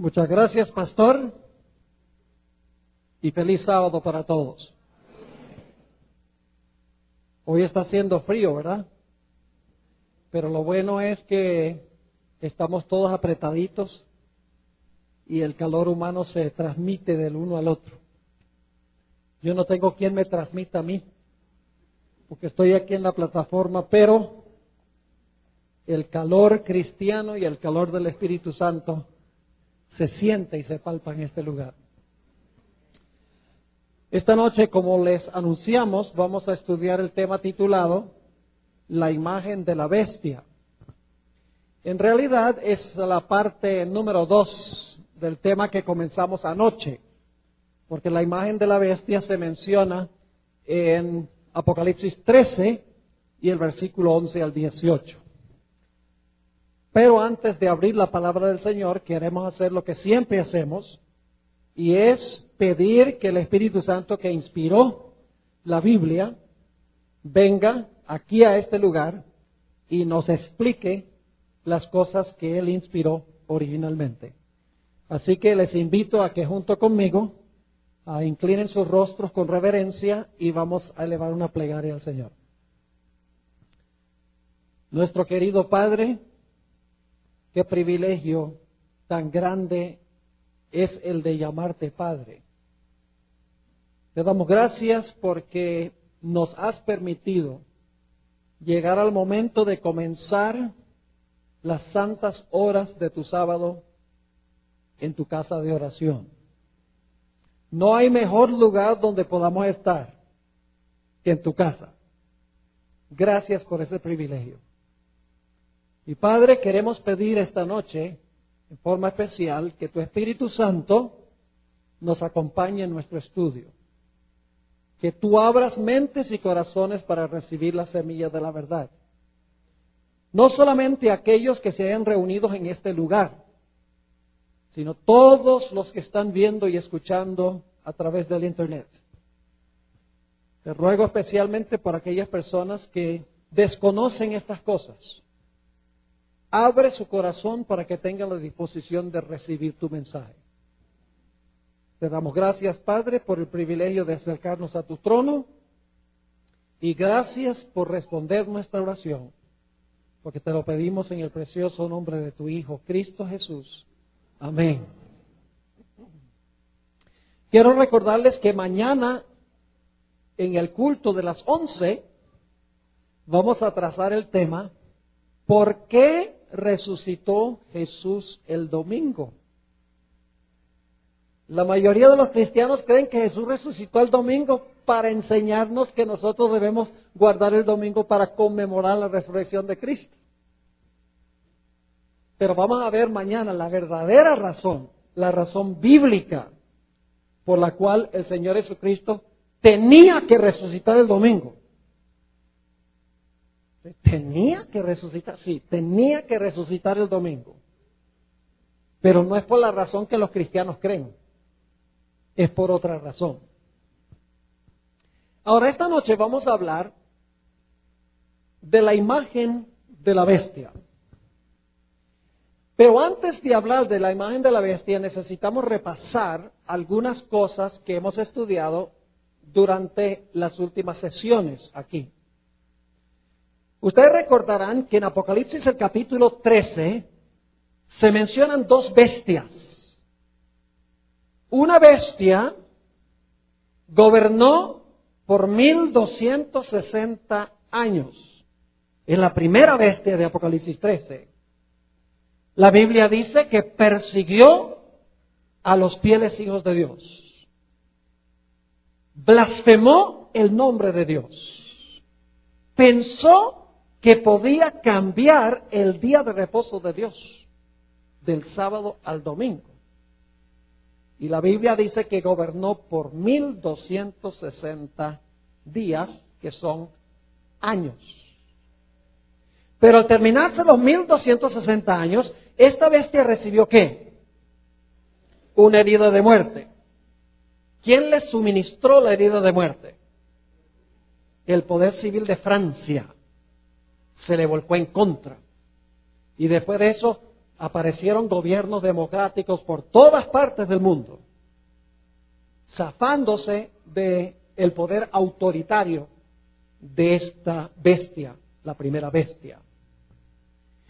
Muchas gracias, pastor, y feliz sábado para todos. Hoy está haciendo frío, ¿verdad? Pero lo bueno es que estamos todos apretaditos y el calor humano se transmite del uno al otro. Yo no tengo quien me transmita a mí, porque estoy aquí en la plataforma, pero el calor cristiano y el calor del Espíritu Santo se siente y se palpa en este lugar. Esta noche, como les anunciamos, vamos a estudiar el tema titulado La imagen de la bestia. En realidad es la parte número 2 del tema que comenzamos anoche, porque la imagen de la bestia se menciona en Apocalipsis 13 y el versículo 11 al 18. Pero antes de abrir la palabra del Señor, queremos hacer lo que siempre hacemos, y es pedir que el Espíritu Santo que inspiró la Biblia venga aquí a este lugar y nos explique las cosas que Él inspiró originalmente. Así que les invito a que junto conmigo inclinen sus rostros con reverencia y vamos a elevar una plegaria al Señor. Nuestro querido Padre, qué privilegio tan grande es el de llamarte Padre. Te damos gracias porque nos has permitido llegar al momento de comenzar las santas horas de tu sábado en tu casa de oración. No hay mejor lugar donde podamos estar que en tu casa. Gracias por ese privilegio. Y Padre, queremos pedir esta noche, en forma especial, que tu Espíritu Santo nos acompañe en nuestro estudio. Que tú abras mentes y corazones para recibir la semilla de la verdad. No solamente aquellos que se hayan reunido en este lugar, sino todos los que están viendo y escuchando a través del Internet. Te ruego especialmente por aquellas personas que desconocen estas cosas. Abre su corazón para que tengan la disposición de recibir tu mensaje. Te damos gracias, Padre, por el privilegio de acercarnos a tu trono y gracias por responder nuestra oración, porque te lo pedimos en el precioso nombre de tu Hijo, Cristo Jesús. Amén. Quiero recordarles que mañana, en el culto de las 11, vamos a trazar el tema ¿por qué resucitó Jesús el domingo? La mayoría de los cristianos creen que Jesús resucitó el domingo para enseñarnos que nosotros debemos guardar el domingo para conmemorar la resurrección de Cristo. Pero vamos a ver mañana la verdadera razón, la razón bíblica por la cual el Señor Jesucristo tenía que resucitar el domingo. Tenía que resucitar, sí, tenía que resucitar el domingo. Pero no es por la razón que los cristianos creen, es por otra razón. Ahora, esta noche vamos a hablar de la imagen de la bestia. Pero antes de hablar de la imagen de la bestia, necesitamos repasar algunas cosas que hemos estudiado durante las últimas sesiones aquí. Ustedes recordarán que en Apocalipsis el capítulo 13 se mencionan dos bestias. Una bestia gobernó por 1260 años. Es la primera bestia de Apocalipsis 13. La Biblia dice que persiguió a los fieles hijos de Dios. Blasfemó el nombre de Dios. Pensó que podía cambiar el día de reposo de Dios, del sábado al domingo. Y la Biblia dice que gobernó por 1260 días, que son años. Pero al terminarse los 1260 años, esta bestia recibió ¿qué? Una herida de muerte. ¿Quién le suministró la herida de muerte? El poder civil de Francia se le volcó en contra. Y después de eso, aparecieron gobiernos democráticos por todas partes del mundo, zafándose del poder autoritario de esta bestia, la primera bestia.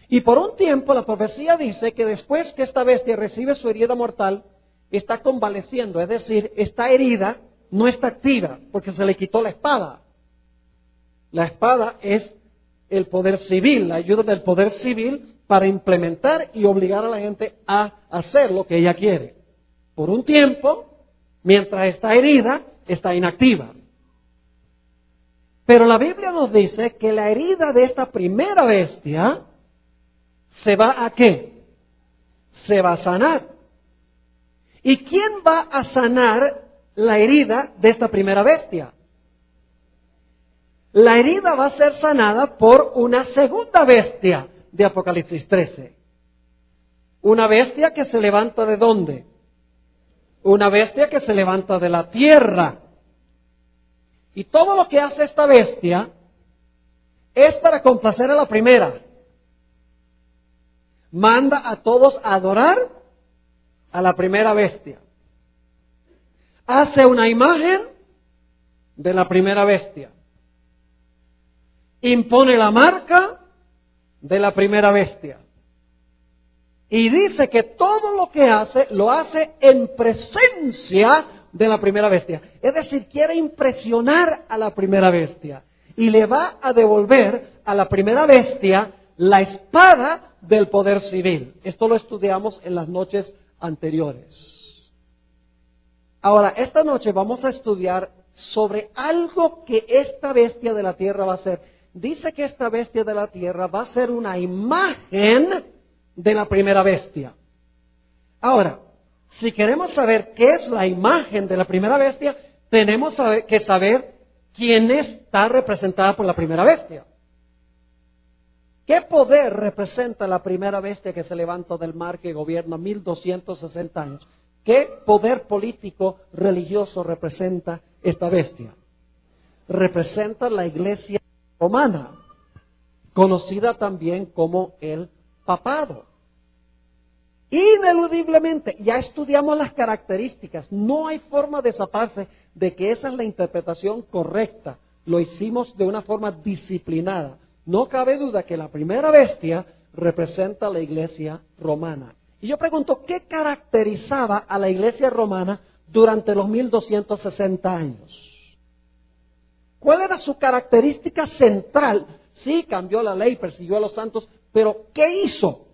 Y por un tiempo la profecía dice que después que esta bestia recibe su herida mortal, está convaleciendo, es decir, esta herida no está activa porque se le quitó la espada. La espada es el poder civil, la ayuda del poder civil para implementar y obligar a la gente a hacer lo que ella quiere. Por un tiempo, mientras está herida, está inactiva. Pero la Biblia nos dice que la herida de esta primera bestia se va a ¿qué? Se va a sanar. ¿Y quién va a sanar la herida de esta primera bestia? La herida va a ser sanada por una segunda bestia de Apocalipsis 13. Una bestia que se levanta ¿de dónde? Una bestia que se levanta de la tierra. Y todo lo que hace esta bestia es para complacer a la primera. Manda a todos a adorar a la primera bestia. Hace una imagen de la primera bestia. Impone la marca de la primera bestia. Y dice que todo lo que hace, lo hace en presencia de la primera bestia. Es decir, quiere impresionar a la primera bestia. Y le va a devolver a la primera bestia la espada del poder civil. Esto lo estudiamos en las noches anteriores. Ahora, esta noche vamos a estudiar sobre algo que esta bestia de la tierra va a hacer. Dice que esta bestia de la tierra va a ser una imagen de la primera bestia. Ahora, si queremos saber qué es la imagen de la primera bestia, tenemos que saber quién está representada por la primera bestia. ¿Qué poder representa la primera bestia que se levanta del mar, que gobierna 1260 años? ¿Qué poder político religioso representa esta bestia? Representa la iglesia romana, conocida también como el papado. Ineludiblemente, ya estudiamos las características, no hay forma de zafarse de que esa es la interpretación correcta. Lo hicimos de una forma disciplinada. No cabe duda que la primera bestia representa a la iglesia romana. Y yo pregunto, ¿qué caracterizaba a la iglesia romana durante los 1260 años? ¿Cuál era su característica central? Sí, cambió la ley, persiguió a los santos, pero ¿qué hizo?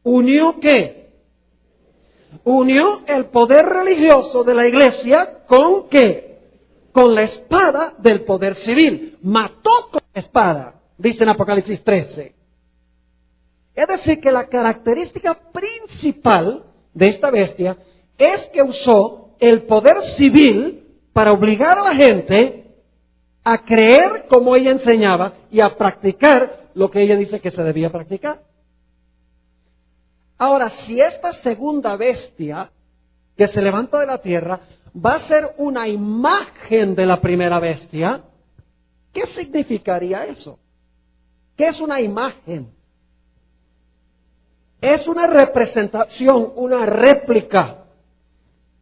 ¿Unió qué? Unió el poder religioso de la iglesia con ¿qué? Con la espada del poder civil. Mató con la espada, dice en Apocalipsis 13. Es decir, que la característica principal de esta bestia es que usó el poder civil para obligar a la gente a creer como ella enseñaba y a practicar lo que ella dice que se debía practicar. Ahora, si esta segunda bestia que se levanta de la tierra va a ser una imagen de la primera bestia, ¿qué significaría eso? ¿Qué es una imagen? Es una representación, una réplica.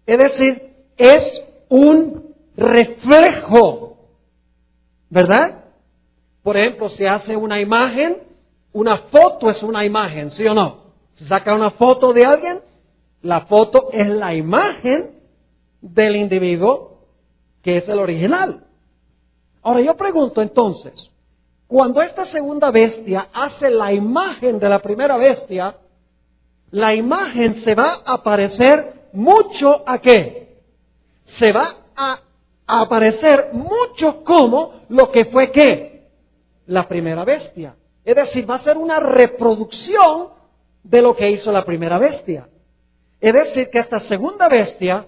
Es decir, es un reflejo, ¿verdad? Por ejemplo, se hace una imagen, una foto es una imagen, ¿sí o no? Se saca una foto de alguien, la foto es la imagen del individuo que es el original. Ahora yo pregunto entonces, cuando esta segunda bestia hace la imagen de la primera bestia, la imagen se va a parecer mucho ¿a qué? Se va a aparecer mucho como lo que fue ¿qué? La primera bestia. Es decir, va a ser una reproducción de lo que hizo la primera bestia. Es decir, que esta segunda bestia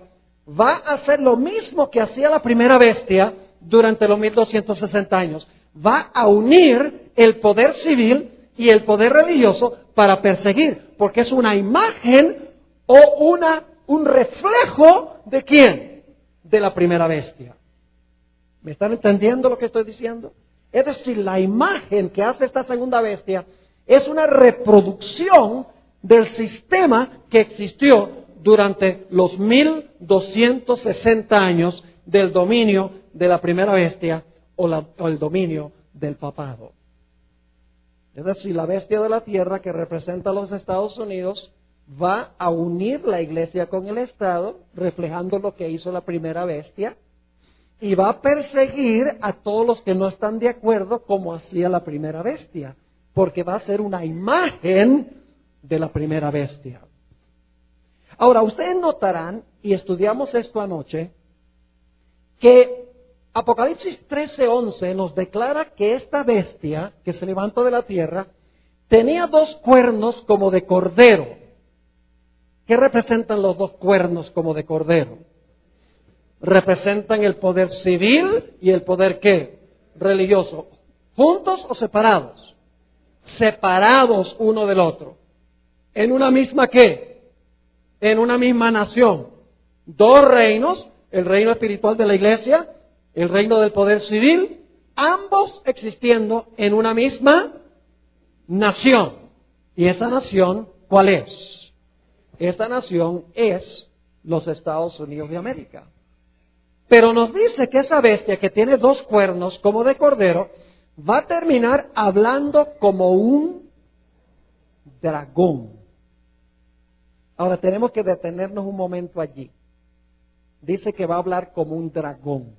va a hacer lo mismo que hacía la primera bestia durante los 1260 años. Va a unir el poder civil y el poder religioso para perseguir, porque es una imagen o un reflejo ¿de quién? De la primera bestia. ¿Me están entendiendo lo que estoy diciendo? Es decir, la imagen que hace esta segunda bestia Es una reproducción del sistema que existió durante los 1260 años del dominio de la primera bestia o el dominio del papado. Es decir, la bestia de la tierra que representa a los Estados Unidos va a unir la iglesia con el Estado, reflejando lo que hizo la primera bestia, y va a perseguir a todos los que no están de acuerdo como hacía la primera bestia, porque va a ser una imagen de la primera bestia. Ahora, ustedes notarán, y estudiamos esto anoche, que Apocalipsis 13:11 nos declara que esta bestia que se levantó de la tierra tenía 2 cuernos como de cordero. ¿Qué representan los 2 cuernos como de cordero? Representan el poder civil y el poder ¿qué? Religioso. ¿Juntos o separados? Separados uno del otro. ¿En una misma qué? En una misma nación. 2 reinos, el reino espiritual de la iglesia, el reino del poder civil, ambos existiendo en una misma nación. ¿Y esa nación cuál es? Esta nación es los Estados Unidos de América. Pero nos dice que esa bestia que tiene 2 cuernos como de cordero va a terminar hablando como un dragón. Ahora tenemos que detenernos un momento allí. Dice que va a hablar como un dragón.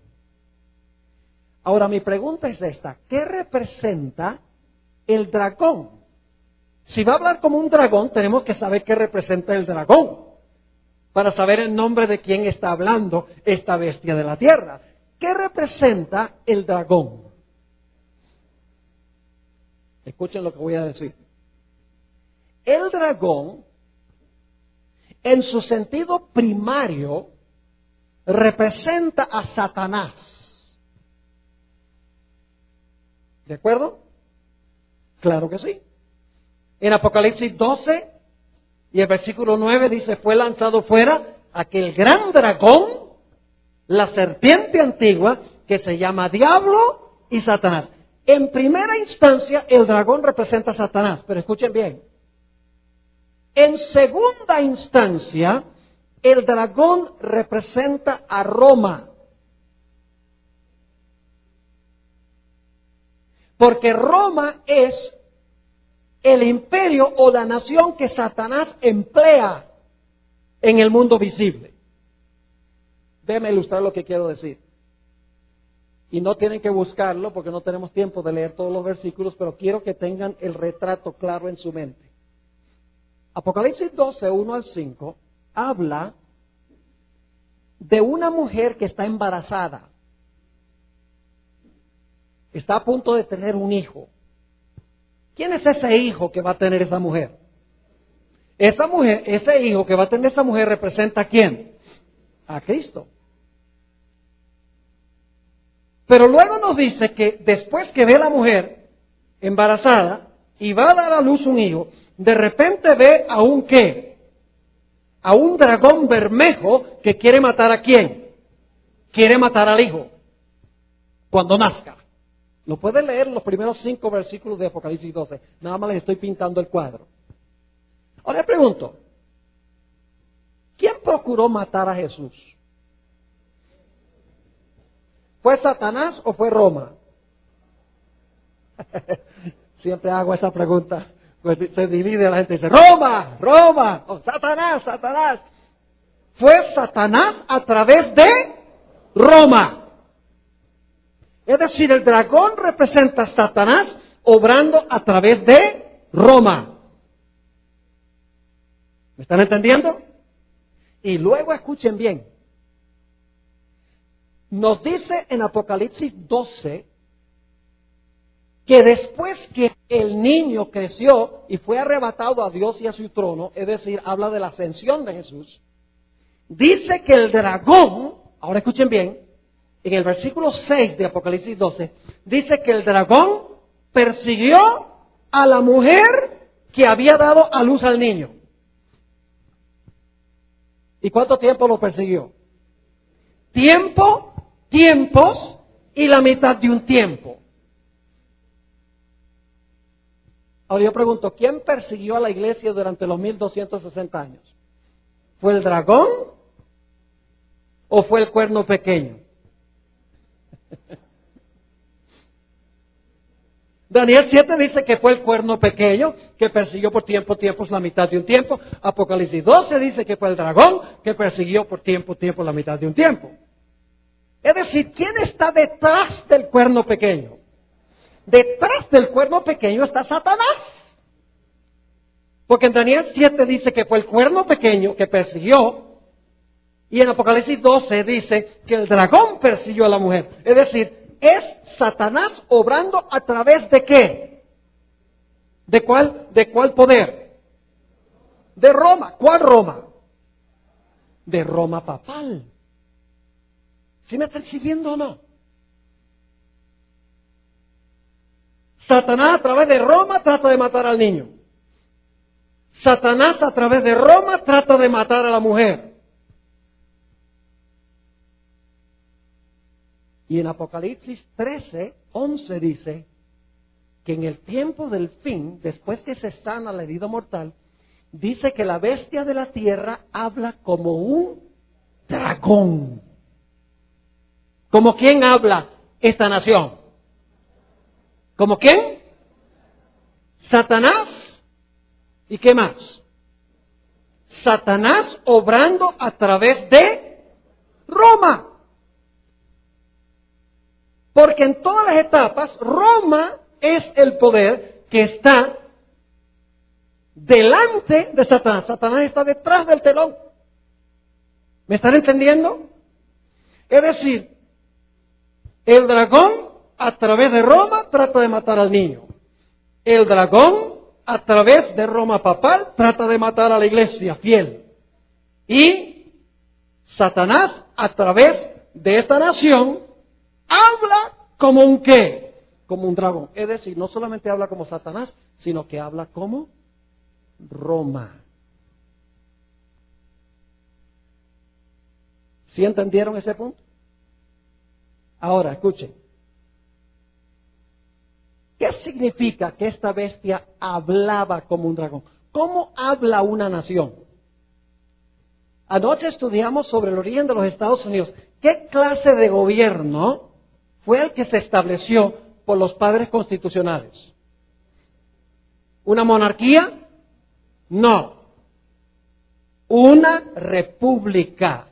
Ahora mi pregunta es esta: ¿qué representa el dragón? Si va a hablar como un dragón, tenemos que saber qué representa el dragón, para saber el nombre de quién está hablando esta bestia de la tierra. ¿Qué representa el dragón? Escuchen lo que voy a decir. El dragón, en su sentido primario, representa a Satanás. ¿De acuerdo? Claro que sí. En Apocalipsis 12 y el versículo 9 dice: fue lanzado fuera aquel gran dragón, la serpiente antigua, que se llama Diablo y Satanás. En primera instancia, el dragón representa a Satanás, pero escuchen bien. En segunda instancia, el dragón representa a Roma. Porque Roma es el imperio o la nación que Satanás emplea en el mundo visible. Déjenme ilustrar lo que quiero decir. Y no tienen que buscarlo porque no tenemos tiempo de leer todos los versículos, pero quiero que tengan el retrato claro en su mente. Apocalipsis 12, 1 al 5, habla de una mujer que está embarazada. Está a punto de tener un hijo. ¿Quién es ese hijo que va a tener esa mujer? Esa mujer, ese hijo que va a tener esa mujer representa ¿a quién? A Cristo. Pero luego nos dice que después que ve a la mujer embarazada y va a dar a luz un hijo, de repente ve a un ¿qué? A un dragón bermejo que quiere matar ¿a quién? Quiere matar al hijo cuando nazca. Lo pueden leer los primeros 5 versículos de Apocalipsis 12. Nada más les estoy pintando el cuadro. Ahora le pregunto, ¿quién procuró matar a Jesús? ¿Fue Satanás o fue Roma? Siempre hago esa pregunta. Pues se divide la gente y dice, Roma, Roma, oh, Satanás, Satanás. Fue Satanás a través de Roma. Es decir, el dragón representa a Satanás obrando a través de Roma. ¿Me están entendiendo? Y luego escuchen bien. Nos dice en Apocalipsis 12 que después que el niño creció y fue arrebatado a Dios y a su trono, es decir, habla de la ascensión de Jesús, dice que el dragón, ahora escuchen bien, en el versículo 6 de Apocalipsis 12, dice que el dragón persiguió a la mujer que había dado a luz al niño. ¿Y cuánto tiempo lo persiguió? Tiempo, tiempos y la mitad de un tiempo. Ahora yo pregunto, ¿quién persiguió a la iglesia durante los 1260 años? ¿Fue el dragón o fue el cuerno pequeño? Daniel 7 dice que fue el cuerno pequeño que persiguió por tiempos, la mitad de un tiempo. Apocalipsis 12 dice que fue el dragón que persiguió por tiempos, la mitad de un tiempo. Es decir, ¿quién está detrás del cuerno pequeño? Detrás del cuerno pequeño está Satanás. Porque en Daniel 7 dice que fue el cuerno pequeño que persiguió, y en Apocalipsis 12 dice que el dragón persiguió a la mujer. Es decir, es Satanás obrando a través de ¿qué? ¿De cuál poder? De Roma. ¿Cuál Roma? De Roma papal. ¿Sí me están siguiendo o no? Satanás a través de Roma trata de matar al niño. Satanás a través de Roma trata de matar a la mujer. Y en Apocalipsis 13:11 dice que en el tiempo del fin, después que se sana la herida mortal, dice que la bestia de la tierra habla como un dragón. ¿Como quién habla esta nación? ¿Como quién? Satanás. ¿Y qué más? Satanás obrando a través de Roma. Porque en todas las etapas, Roma es el poder que está delante de Satanás. Satanás está detrás del telón. ¿Me están entendiendo? Es decir, el dragón a través de Roma trata de matar al niño. El dragón a través de Roma papal trata de matar a la iglesia fiel. Y Satanás a través de esta nación habla como un ¿qué? Como un dragón. Es decir, no solamente habla como Satanás, sino que habla como Roma. ¿Sí entendieron ese punto? Ahora, escuchen. ¿Qué significa que esta bestia hablaba como un dragón? ¿Cómo habla una nación? Anoche estudiamos sobre el origen de los Estados Unidos. ¿Qué clase de gobierno fue el que se estableció por los padres constitucionales? ¿Una monarquía? No. Una república.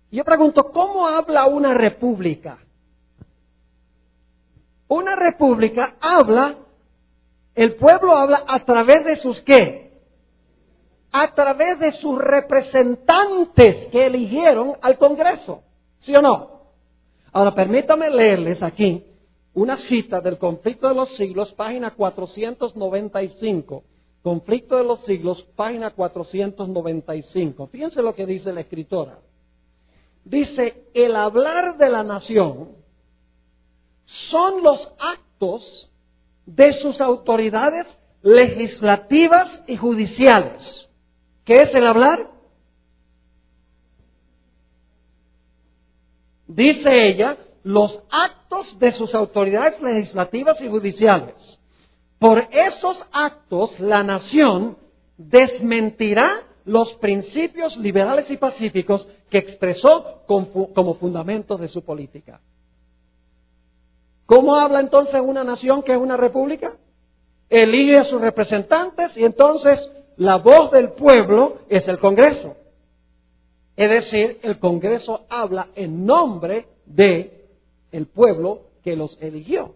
Yo pregunto, ¿cómo habla una república? Una república habla, el pueblo habla a través de sus ¿qué? A través de sus representantes que eligieron al Congreso. ¿Sí o no? Ahora permítame leerles aquí una cita del Conflicto de los Siglos, página 495. Conflicto de los Siglos, página 495. Fíjense lo que dice la escritora. Dice, el hablar de la nación son los actos de sus autoridades legislativas y judiciales. ¿Qué es el hablar? Dice ella, los actos de sus autoridades legislativas y judiciales. Por esos actos, la nación desmentirá los principios liberales y pacíficos que expresó como fundamentos de su política. ¿Cómo habla entonces una nación que es una república? Elige a sus representantes y entonces la voz del pueblo es el Congreso. Es decir, el Congreso habla en nombre de el pueblo que los eligió.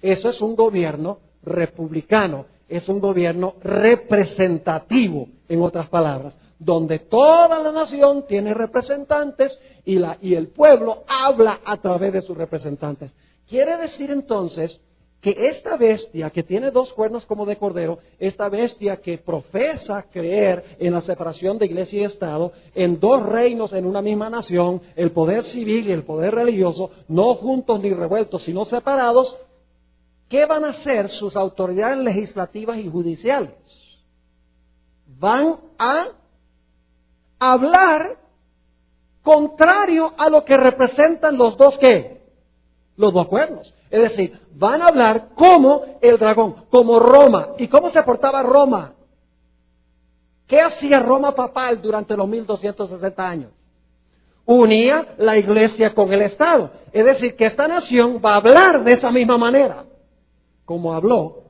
Eso es un gobierno republicano, es un gobierno representativo, en otras palabras, donde toda la nación tiene representantes y el pueblo habla a través de sus representantes. Quiere decir entonces que esta bestia que tiene dos cuernos como de cordero, esta bestia que profesa creer en la separación de iglesia y Estado, en dos reinos en una misma nación, el poder civil y el poder religioso, no juntos ni revueltos, sino separados, ¿qué van a hacer sus autoridades legislativas y judiciales? Van a hablar contrario a lo que representan los dos ¿qué? Los dos cuernos. Es decir, van a hablar como el dragón, como Roma. ¿Y cómo se portaba Roma? ¿Qué hacía Roma papal durante los 1260 años? Unía la iglesia con el Estado. Es decir, que esta nación va a hablar de esa misma manera, como habló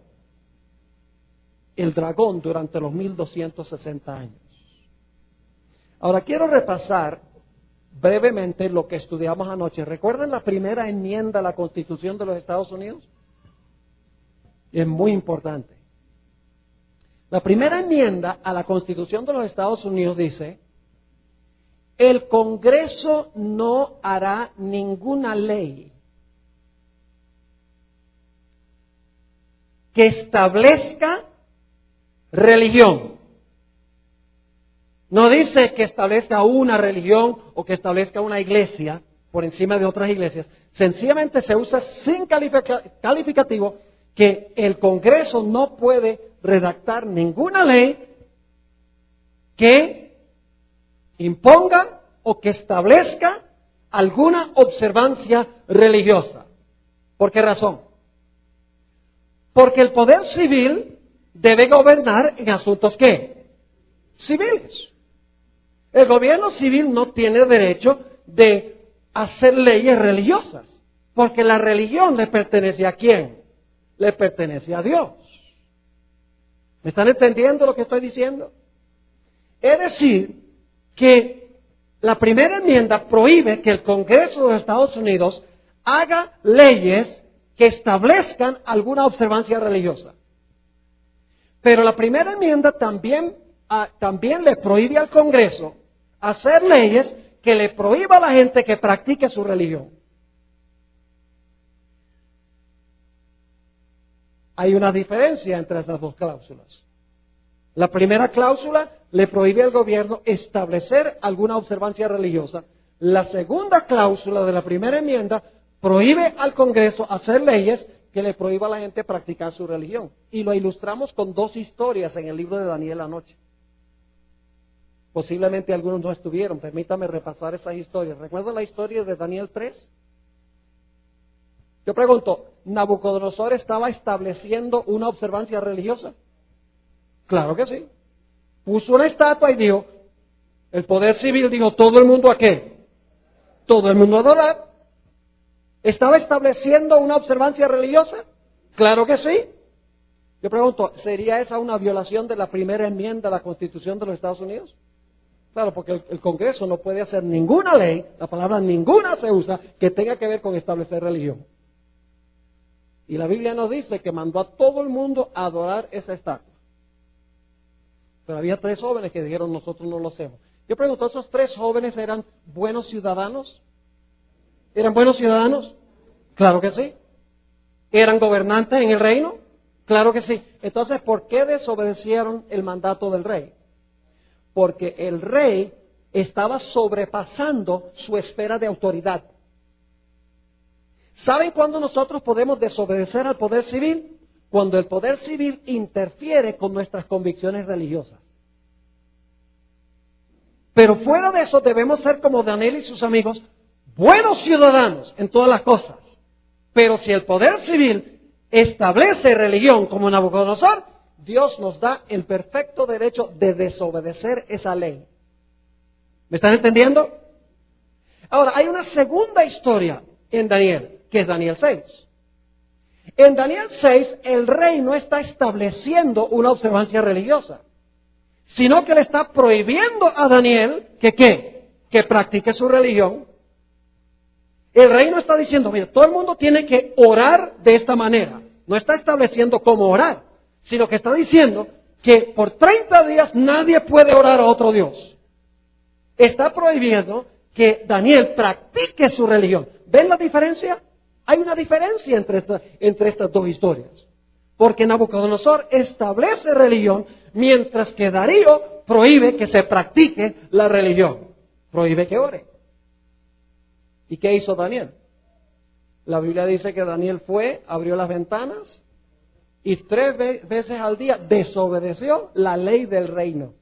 el dragón durante los 1260 años. Ahora quiero repasar brevemente lo que estudiamos anoche. ¿Recuerdan la primera enmienda a la Constitución de los Estados Unidos? Es muy importante. La primera enmienda a la Constitución de los Estados Unidos dice: el Congreso no hará ninguna ley que establezca religión. No dice que establezca una religión o que establezca una iglesia por encima de otras iglesias. Sencillamente se usa sin calificativo que el Congreso no puede redactar ninguna ley que imponga o que establezca alguna observancia religiosa. ¿Por qué razón? Porque el poder civil debe gobernar en asuntos ¿qué? Civiles. El gobierno civil no tiene derecho de hacer leyes religiosas, porque la religión le pertenece a ¿quién? Le pertenece a Dios. ¿Me están entendiendo lo que estoy diciendo? Es decir, que la primera enmienda prohíbe que el Congreso de los Estados Unidos haga leyes que establezcan alguna observancia religiosa. Pero la primera enmienda también le prohíbe al Congreso hacer leyes que le prohíba a la gente que practique su religión. Hay una diferencia entre esas dos cláusulas. La primera cláusula le prohíbe al gobierno establecer alguna observancia religiosa. La segunda cláusula de la primera enmienda prohíbe al Congreso hacer leyes que le prohíba a la gente practicar su religión. Y lo ilustramos con dos historias en el libro de Daniel anoche. Posiblemente algunos no estuvieron, permítame repasar esas historias. ¿Recuerdan la historia de Daniel 3? Yo pregunto, ¿Nabucodonosor estaba estableciendo una observancia religiosa? Claro que sí. Puso una estatua y dijo, el poder civil dijo, todo el mundo ¿a qué? Todo el mundo a adorar. ¿Estaba estableciendo una observancia religiosa? Claro que sí. Yo pregunto, ¿sería esa una violación de la primera enmienda a la Constitución de los Estados Unidos? Claro, porque el Congreso no puede hacer ninguna ley, la palabra ninguna se usa, que tenga que ver con establecer religión. Y la Biblia nos dice que mandó a todo el mundo a adorar esa estatua. Pero había 3 jóvenes que dijeron, nosotros no lo hacemos. Yo pregunto, ¿esos 3 jóvenes eran buenos ciudadanos? ¿Eran buenos ciudadanos? Claro que sí. ¿Eran gobernantes en el reino? Claro que sí. Entonces, ¿por qué desobedecieron el mandato del rey? Porque el rey estaba sobrepasando su esfera de autoridad. ¿Saben cuándo nosotros podemos desobedecer al poder civil? Cuando el poder civil interfiere con nuestras convicciones religiosas. Pero fuera de eso debemos ser como Daniel y sus amigos, buenos ciudadanos en todas las cosas. Pero si el poder civil establece religión como Nabucodonosor, Dios nos da el perfecto derecho de desobedecer esa ley. ¿Me están entendiendo? Ahora, hay una segunda historia en Daniel, que es Daniel 6. En Daniel 6, el rey no está estableciendo una observancia religiosa, sino que le está prohibiendo a Daniel que practique su religión. El rey no está diciendo, mira, todo el mundo tiene que orar de esta manera. No está estableciendo cómo orar, sino que está diciendo que por 30 días nadie puede orar a otro Dios. Está prohibiendo que Daniel practique su religión. ¿Ven la diferencia? Hay una diferencia entre estas dos historias. Porque Nabucodonosor establece religión, mientras que Darío prohíbe que se practique la religión. Prohíbe que ore. ¿Y qué hizo Daniel? La Biblia dice que Daniel fue, abrió las ventanas y 3 veces al día desobedeció la ley del reino.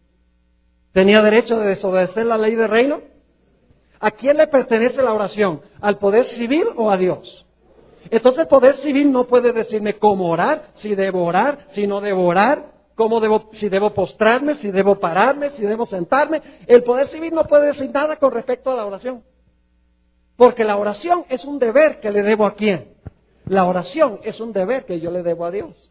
¿Tenía derecho de desobedecer la ley del reino? ¿A quién le pertenece la oración? ¿Al poder civil o a Dios? Entonces el poder civil no puede decirme cómo orar, si debo orar, si no debo orar, si debo postrarme, si debo pararme, si debo sentarme. El poder civil no puede decir nada con respecto a la oración. Porque la oración es un deber que le debo a quién. La oración es un deber que yo le debo a Dios.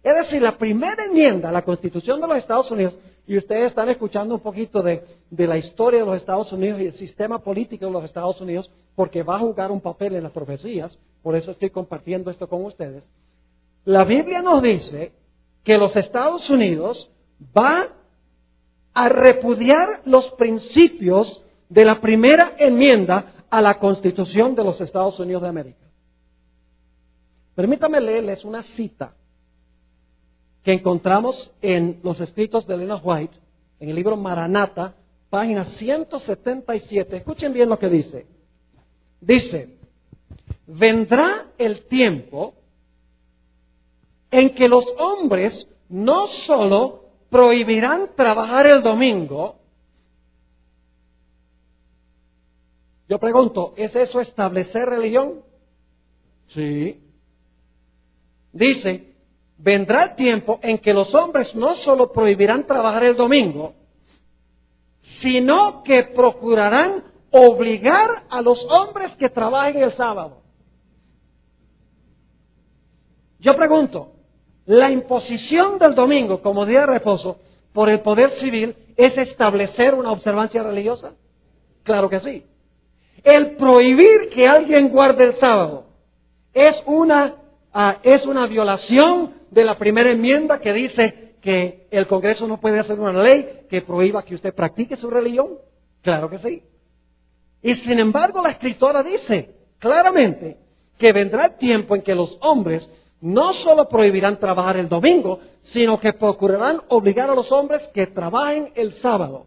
Es decir, la primera enmienda a la Constitución de los Estados Unidos, y ustedes están escuchando un poquito de la historia de los Estados Unidos y el sistema político de los Estados Unidos, porque va a jugar un papel en las profecías, por eso estoy compartiendo esto con ustedes. La Biblia nos dice que los Estados Unidos va a repudiar los principios de la primera enmienda a la Constitución de los Estados Unidos de América. Permítame leerles una cita que encontramos en los escritos de Elena White, en el libro Maranata, página 177. Escuchen bien lo que dice. Dice, vendrá el tiempo en que los hombres no solo prohibirán trabajar el domingo. Yo pregunto, ¿es eso establecer religión? Sí. Dice, vendrá el tiempo en que los hombres no solo prohibirán trabajar el domingo, sino que procurarán obligar a los hombres que trabajen el sábado. Yo pregunto, ¿la imposición del domingo como día de reposo por el poder civil es establecer una observancia religiosa? Claro que sí. El prohibir que alguien guarde el sábado es una violación de la primera enmienda que dice que el Congreso no puede hacer una ley que prohíba que usted practique su religión. Claro que sí. Y sin embargo la escritora dice claramente que vendrá el tiempo en que los hombres no solo prohibirán trabajar el domingo, sino que procurarán obligar a los hombres que trabajen el sábado.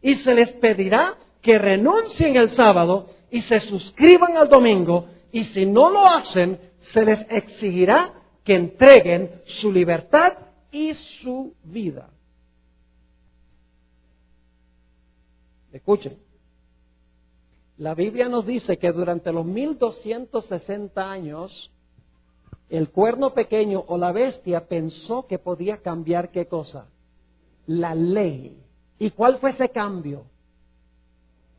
Y se les pedirá que renuncien el sábado y se suscriban al domingo, y si no lo hacen, se les exigirá que entreguen su libertad y su vida. Escuchen, la Biblia nos dice que durante los 1260 años, el cuerno pequeño o la bestia pensó que podía cambiar ¿qué cosa? La ley. ¿Y cuál fue ese cambio?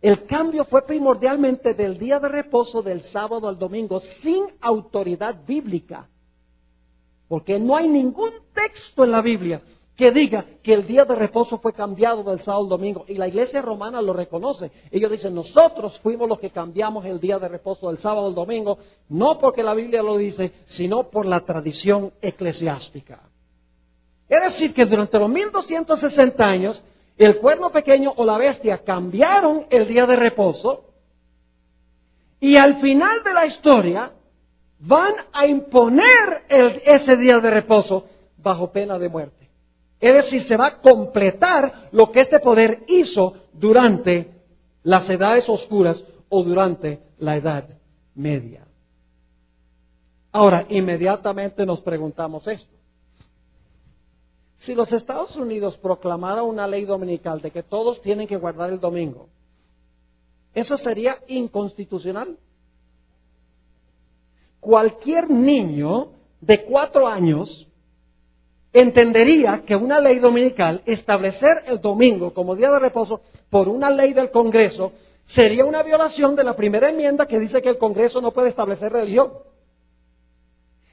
El cambio fue primordialmente del día de reposo del sábado al domingo, sin autoridad bíblica. Porque no hay ningún texto en la Biblia que diga que el día de reposo fue cambiado del sábado al domingo. Y la iglesia romana lo reconoce. Ellos dicen, nosotros fuimos los que cambiamos el día de reposo del sábado al domingo, no porque la Biblia lo dice, sino por la tradición eclesiástica. Es decir, que durante los 1260 años, el cuerno pequeño o la bestia cambiaron el día de reposo, y al final de la historia van a imponer ese día de reposo bajo pena de muerte. Es decir, se va a completar lo que este poder hizo durante las edades oscuras o durante la Edad Media. Ahora, inmediatamente nos preguntamos esto. Si los Estados Unidos proclamaran una ley dominical de que todos tienen que guardar el domingo, ¿eso sería inconstitucional? Cualquier niño de 4 años entendería que una ley dominical, establecer el domingo como día de reposo por una ley del Congreso, sería una violación de la primera enmienda que dice que el Congreso no puede establecer religión.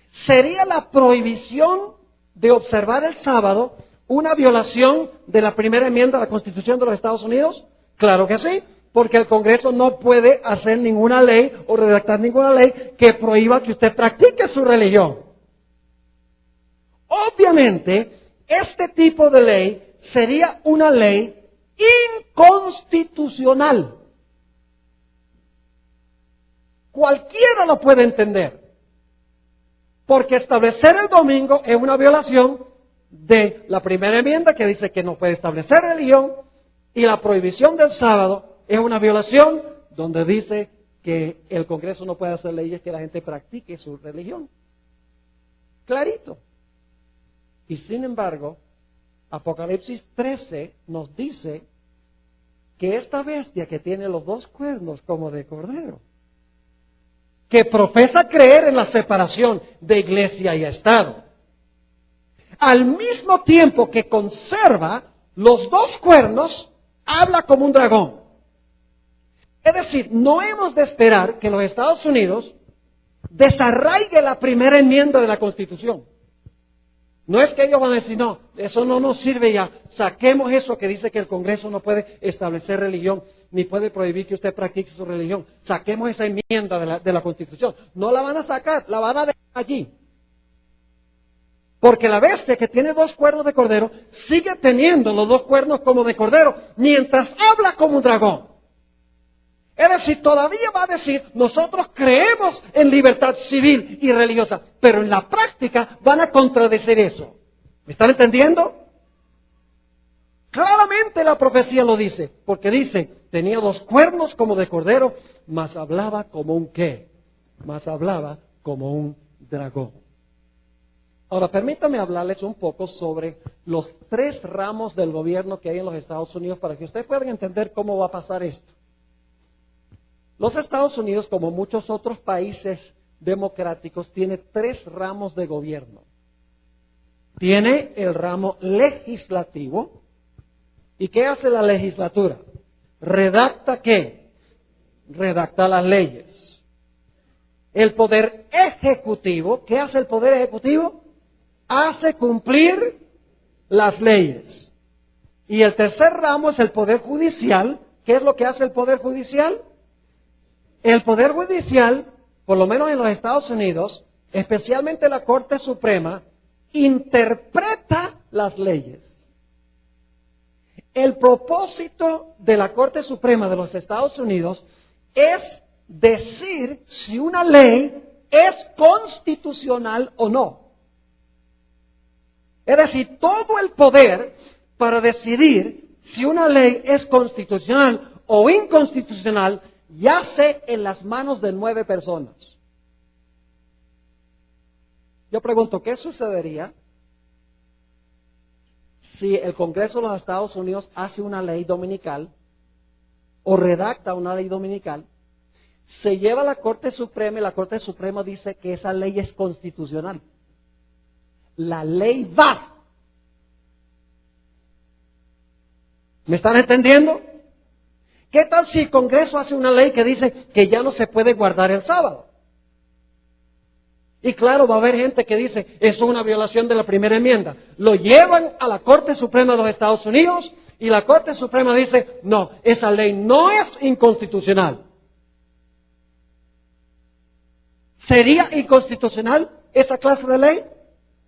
Sería la prohibición de observar el sábado una violación de la primera enmienda de la Constitución de los Estados Unidos. Claro que sí, porque el Congreso no puede hacer ninguna ley o redactar ninguna ley que prohíba que usted practique su religión. Obviamente, este tipo de ley sería una ley inconstitucional. Cualquiera lo puede entender. Porque establecer el domingo es una violación de la primera enmienda que dice que no puede establecer religión, y la prohibición del sábado es una violación donde dice que el Congreso no puede hacer leyes que la gente practique su religión. Clarito. Y sin embargo, Apocalipsis 13 nos dice que esta bestia que tiene los 2 cuernos como de cordero que profesa creer en la separación de iglesia y Estado, al mismo tiempo que conserva los dos cuernos, habla como un dragón. Es decir, no hemos de esperar que los Estados Unidos desarraigue la primera enmienda de la Constitución. No es que ellos van a decir, no, eso no nos sirve ya, saquemos eso que dice que el Congreso no puede establecer religión, ni puede prohibir que usted practique su religión. Saquemos esa enmienda de la Constitución. No la van a sacar, la van a dejar allí. Porque la bestia que tiene dos cuernos de cordero, sigue teniendo los dos cuernos como de cordero, mientras habla como un dragón. Es decir, todavía va a decir, nosotros creemos en libertad civil y religiosa, pero en la práctica van a contradecir eso. ¿Me están entendiendo? Claramente la profecía lo dice, porque dice, tenía dos cuernos como de cordero, mas hablaba como un ¿qué? Mas hablaba como un dragón. Ahora, permítame hablarles un poco sobre los tres ramos del gobierno que hay en los Estados Unidos para que ustedes puedan entender cómo va a pasar esto. Los Estados Unidos, como muchos otros países democráticos, tiene tres ramos de gobierno. Tiene el ramo legislativo. ¿Y qué hace la legislatura? ¿Redacta qué? Redacta las leyes. El poder ejecutivo, ¿qué hace el poder ejecutivo? Hace cumplir las leyes. Y el tercer ramo es el poder judicial. ¿Qué es lo que hace el poder judicial? El Poder Judicial, por lo menos en los Estados Unidos, especialmente la Corte Suprema, interpreta las leyes. El propósito de la Corte Suprema de los Estados Unidos es decir si una ley es constitucional o no. Es decir, todo el poder para decidir si una ley es constitucional o inconstitucional yace en las manos de 9 personas. Yo pregunto, ¿qué sucedería si el Congreso de los Estados Unidos hace una ley dominical o redacta una ley dominical, se lleva a la Corte Suprema y la Corte Suprema dice que esa ley es constitucional? La ley va. ¿Me están entendiendo? ¿Qué tal si el Congreso hace una ley que dice que ya no se puede guardar el sábado? Y claro, va a haber gente que dice, eso es una violación de la primera enmienda. Lo llevan a la Corte Suprema de los Estados Unidos y la Corte Suprema dice, no, esa ley no es inconstitucional. ¿Sería inconstitucional esa clase de ley?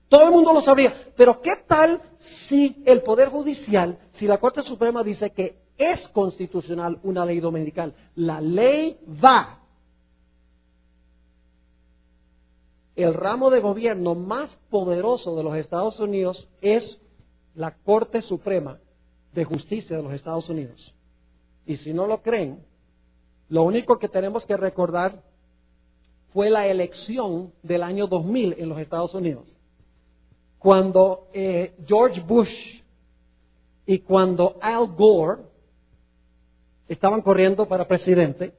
Todo el mundo lo sabría. Pero ¿qué tal si el Poder Judicial, si la Corte Suprema dice que es constitucional una ley dominical? La ley va. El ramo de gobierno más poderoso de los Estados Unidos es la Corte Suprema de Justicia de los Estados Unidos. Y si no lo creen, lo único que tenemos que recordar fue la elección del año 2000 en los Estados Unidos. Cuando George Bush y cuando Al Gore estaban corriendo para presidente,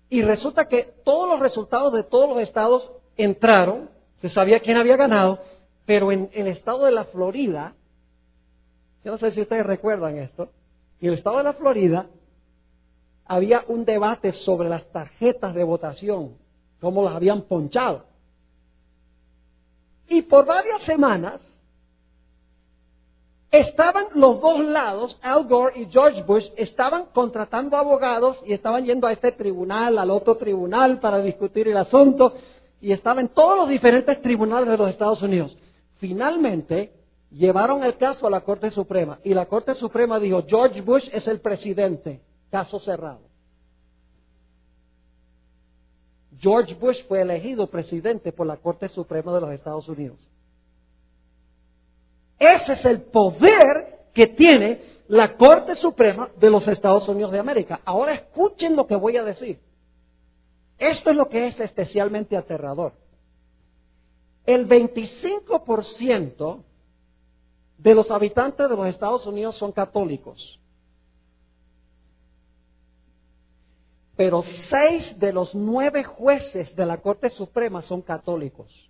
y resulta que todos los resultados de todos los estados entraron, se sabía quién había ganado, pero en el estado de la Florida, yo no sé si ustedes recuerdan esto, en el estado de la Florida había un debate sobre las tarjetas de votación, cómo las habían ponchado. Y por varias semanas estaban los dos lados, Al Gore y George Bush, estaban contratando abogados y estaban yendo a este tribunal, al otro tribunal para discutir el asunto, y estaban en todos los diferentes tribunales de los Estados Unidos. Finalmente llevaron el caso a la Corte Suprema y la Corte Suprema dijo, George Bush es el presidente, caso cerrado. George Bush fue elegido presidente por la Corte Suprema de los Estados Unidos. Ese es el poder que tiene la Corte Suprema de los Estados Unidos de América. Ahora escuchen lo que voy a decir. Esto es lo que es especialmente aterrador. El 25% de los habitantes de los Estados Unidos son católicos. pero 6 de los 9 jueces de la Corte Suprema son católicos.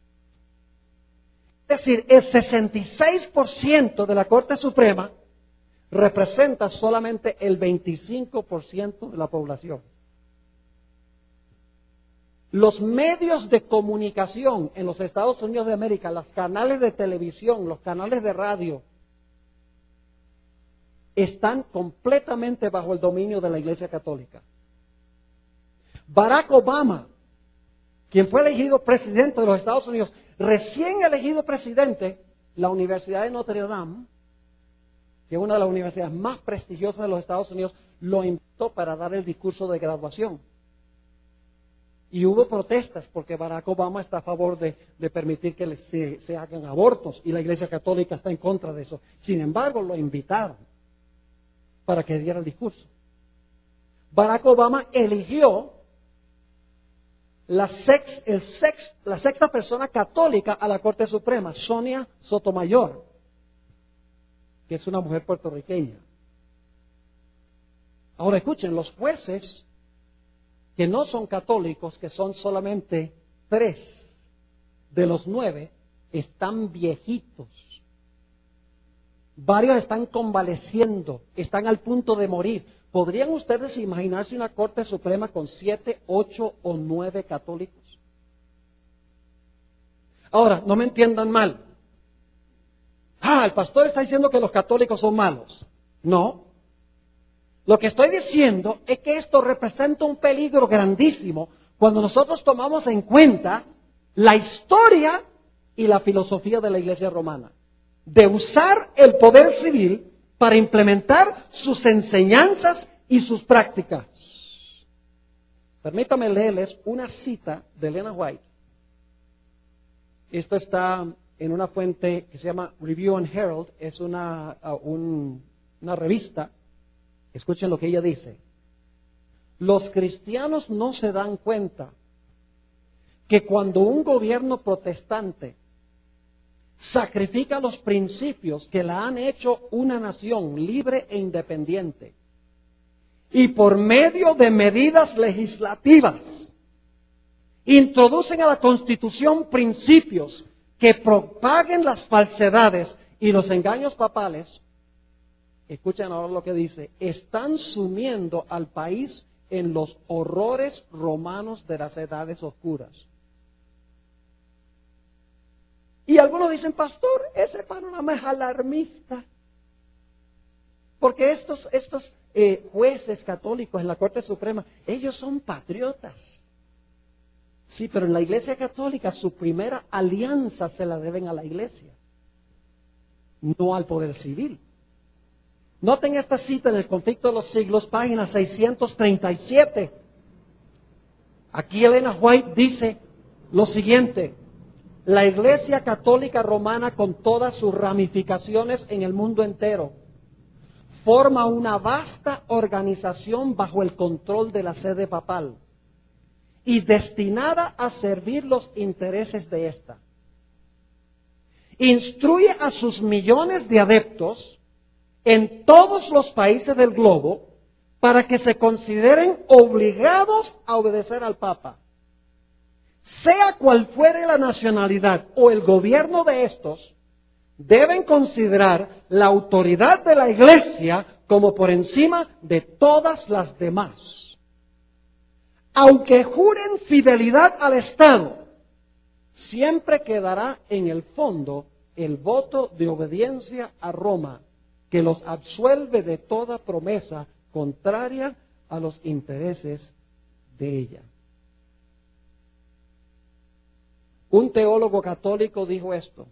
Es decir, el 66% de la Corte Suprema representa solamente el 25% de la población. Los medios de comunicación en los Estados Unidos de América, los canales de televisión, los canales de radio, están completamente bajo el dominio de la Iglesia Católica. Barack Obama, quien fue elegido presidente de los Estados Unidos, recién elegido presidente, la Universidad de Notre Dame, que es una de las universidades más prestigiosas de los Estados Unidos, lo invitó para dar el discurso de graduación. Y hubo protestas porque Barack Obama está a favor de permitir que se hagan abortos y la Iglesia Católica está en contra de eso. Sin embargo, lo invitaron para que diera el discurso. Barack Obama eligió la sexta persona católica a la Corte Suprema, Sonia Sotomayor, que es una mujer puertorriqueña. Ahora escuchen, los jueces que no son católicos, que son solamente 3 de los 9, están viejitos. Varios están convaleciendo, están al punto de morir. ¿Podrían ustedes imaginarse una Corte Suprema con 7, 8 o 9 católicos? Ahora, no me entiendan mal. El pastor está diciendo que los católicos son malos. No. Lo que estoy diciendo es que esto representa un peligro grandísimo cuando nosotros tomamos en cuenta la historia y la filosofía de la Iglesia romana, de usar el poder civil para implementar sus enseñanzas y sus prácticas. Permítame leerles una cita de Elena White. Esto está en una fuente que se llama Review and Herald, es una revista. Escuchen lo que ella dice. Los cristianos no se dan cuenta que cuando un gobierno protestante sacrifica los principios que la han hecho una nación libre e independiente y por medio de medidas legislativas introducen a la Constitución principios que propaguen las falsedades y los engaños papales, escuchen ahora lo que dice, están sumiendo al país en los horrores romanos de las edades oscuras. Y algunos dicen, pastor, ese panorama es alarmista. Porque estos jueces católicos en la Corte Suprema, ellos son patriotas. Sí, pero en la Iglesia Católica su primera alianza se la deben a la Iglesia, no al poder civil. Noten esta cita en el Conflicto de los Siglos, página 637. Aquí Elena White dice lo siguiente: la Iglesia Católica Romana, con todas sus ramificaciones en el mundo entero, forma una vasta organización bajo el control de la sede papal y destinada a servir los intereses de ésta. Instruye a sus millones de adeptos en todos los países del globo para que se consideren obligados a obedecer al Papa. Sea cual fuere la nacionalidad o el gobierno de estos, deben considerar la autoridad de la Iglesia como por encima de todas las demás. Aunque juren fidelidad al Estado, siempre quedará en el fondo el voto de obediencia a Roma, que los absuelve de toda promesa contraria a los intereses de ella. Un teólogo católico dijo esto: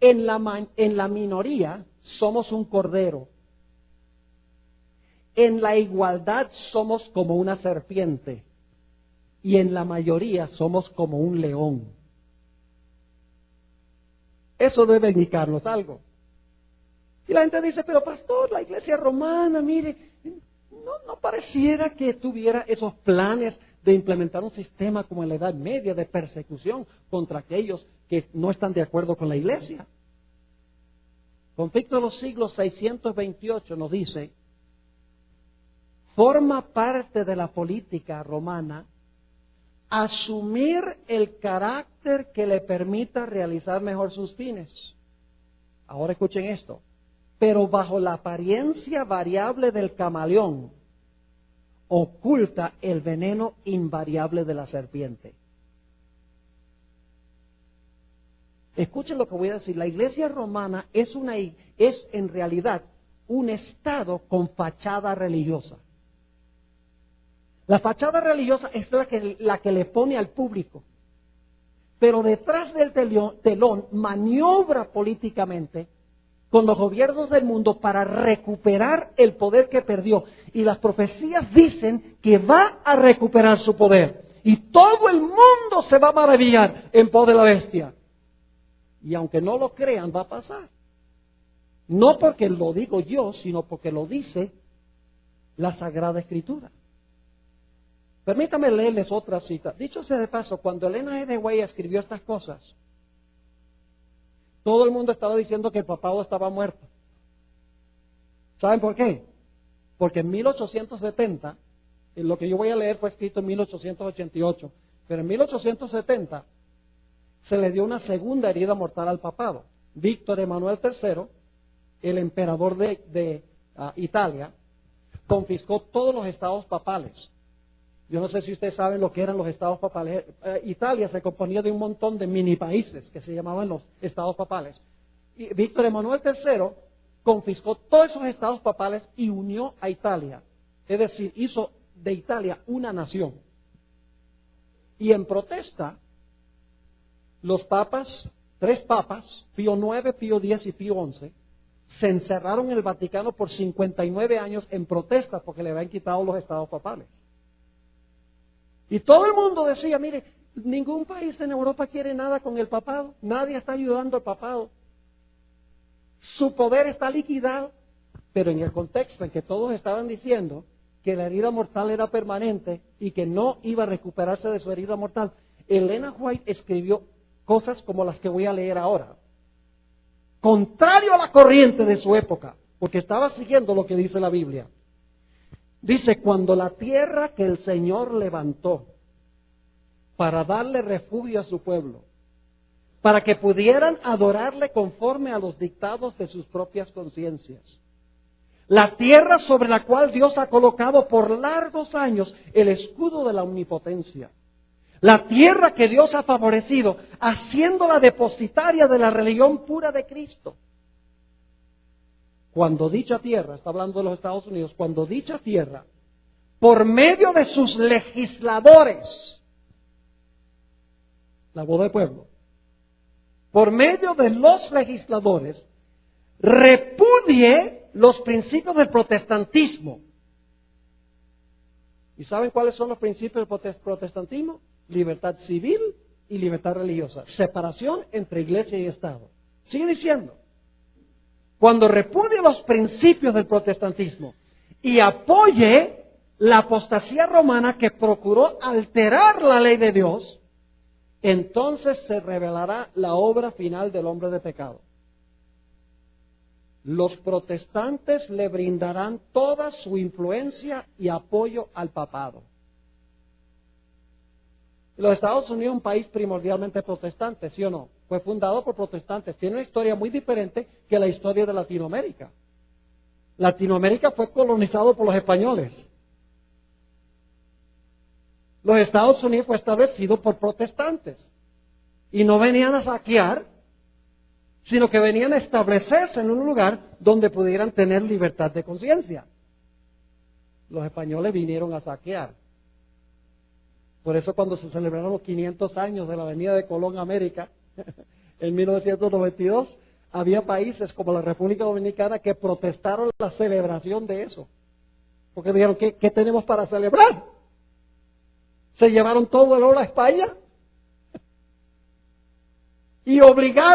en la minoría somos un cordero, en la igualdad somos como una serpiente y en la mayoría somos como un león. Eso debe indicarnos algo. Y la gente dice, pero pastor, la Iglesia romana, mire, no pareciera que tuviera esos planes de implementar un sistema como en la Edad Media de persecución contra aquellos que no están de acuerdo con la Iglesia. Conflicto de los Siglos 628 nos dice: forma parte de la política romana asumir el carácter que le permita realizar mejor sus fines. Ahora escuchen esto. Pero bajo la apariencia variable del camaleón, oculta el veneno invariable de la serpiente. Escuchen lo que voy a decir. La iglesia romana es en realidad un estado con fachada religiosa. La fachada religiosa es la que le pone al público. Pero detrás del telón maniobra políticamente con los gobiernos del mundo para recuperar el poder que perdió. Y las profecías dicen que va a recuperar su poder. Y todo el mundo se va a maravillar en pos de la bestia. Y aunque no lo crean, va a pasar. No porque lo digo yo, sino porque lo dice la Sagrada Escritura. Permítame leerles otra cita. Dicho sea de paso, cuando Elena G. de White escribió estas cosas, todo el mundo estaba diciendo que el papado estaba muerto. ¿Saben por qué? Porque en 1870, lo que yo voy a leer fue escrito en 1888, pero en 1870 se le dio una segunda herida mortal al papado. Víctor Emanuel III, el emperador de Italia, confiscó todos los estados papales. Yo no sé si ustedes saben lo que eran los estados papales. Italia se componía de un montón de mini países que se llamaban los estados papales. Y Víctor Emanuel III confiscó todos esos estados papales y unió a Italia. Es decir, hizo de Italia una nación. Y en protesta, los papas, 3 papas, Pío IX, Pío X y Pío XI, se encerraron en el Vaticano por 59 años en protesta porque le habían quitado los estados papales. Y todo el mundo decía, mire, ningún país en Europa quiere nada con el papado, nadie está ayudando al papado. Su poder está liquidado, pero en el contexto en que todos estaban diciendo que la herida mortal era permanente y que no iba a recuperarse de su herida mortal, Elena White escribió cosas como las que voy a leer ahora. Contrario a la corriente de su época, porque estaba siguiendo lo que dice la Biblia. Dice, cuando la tierra que el Señor levantó para darle refugio a su pueblo, para que pudieran adorarle conforme a los dictados de sus propias conciencias. La tierra sobre la cual Dios ha colocado por largos años el escudo de la omnipotencia. La tierra que Dios ha favorecido, haciéndola depositaria de la religión pura de Cristo. Cuando dicha tierra, está hablando de los Estados Unidos, cuando dicha tierra, por medio de sus legisladores, la voz del pueblo, por medio de los legisladores, repudie los principios del protestantismo. ¿Y saben cuáles son los principios del protestantismo? Libertad civil y libertad religiosa. Separación entre iglesia y Estado. Sigue diciendo. Cuando repudie los principios del protestantismo y apoye la apostasía romana que procuró alterar la ley de Dios, entonces se revelará la obra final del hombre de pecado. Los protestantes le brindarán toda su influencia y apoyo al papado. Los Estados Unidos es un país primordialmente protestante, ¿sí o no? Fue fundado por protestantes. Tiene una historia muy diferente que la historia de Latinoamérica. Latinoamérica fue colonizado por los españoles. Los Estados Unidos fue establecido por protestantes. Y no venían a saquear, sino que venían a establecerse en un lugar donde pudieran tener libertad de conciencia. Los españoles vinieron a saquear. Por eso cuando se celebraron los 500 años de la venida de Colón a América, en 1992, había países como la República Dominicana que protestaron la celebración de eso. Porque dijeron, ¿qué tenemos para celebrar? Se llevaron todo el oro a España y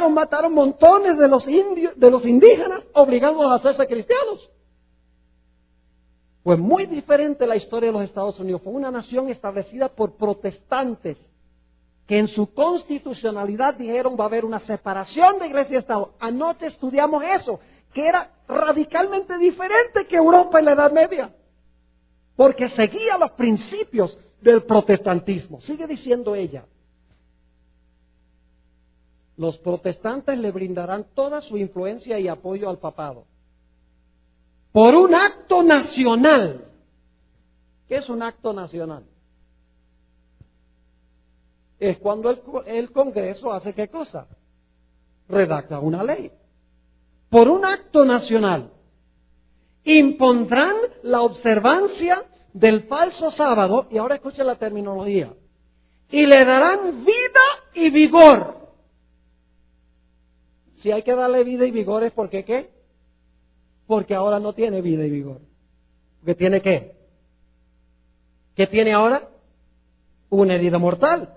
mataron montones de los indígenas, obligándolos a hacerse cristianos. Fue muy diferente la historia de los Estados Unidos. Fue una nación establecida por protestantes que en su constitucionalidad dijeron va a haber una separación de iglesia y Estado. Anoche estudiamos eso, que era radicalmente diferente que Europa en la Edad Media. porque seguía los principios del protestantismo. Sigue diciendo ella. Los protestantes le brindarán toda su influencia y apoyo al papado. Por un acto nacional. ¿Qué es un acto nacional? Es cuando el Congreso hace ¿qué cosa? Redacta una ley. Por un acto nacional. Impondrán la observancia del falso sábado, y ahora escuchen la terminología, y le darán vida y vigor. Si hay que darle vida y vigor es porque ¿qué? Porque ahora no tiene vida y vigor. ¿Porque tiene qué? ¿Qué tiene ahora? Una herida mortal.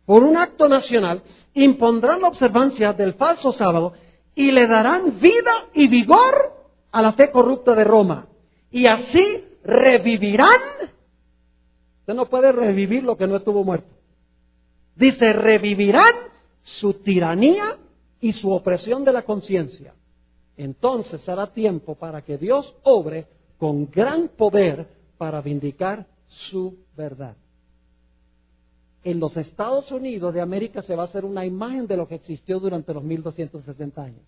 Por un acto nacional, impondrán la observancia del falso sábado y le darán vida y vigor a la fe corrupta de Roma. Y así revivirán. Usted no puede revivir lo que no estuvo muerto. Dice, revivirán su tiranía y su opresión de la conciencia. Entonces será tiempo para que Dios obre con gran poder para vindicar su verdad. En los Estados Unidos de América se va a hacer una imagen de lo que existió durante los 1260 años.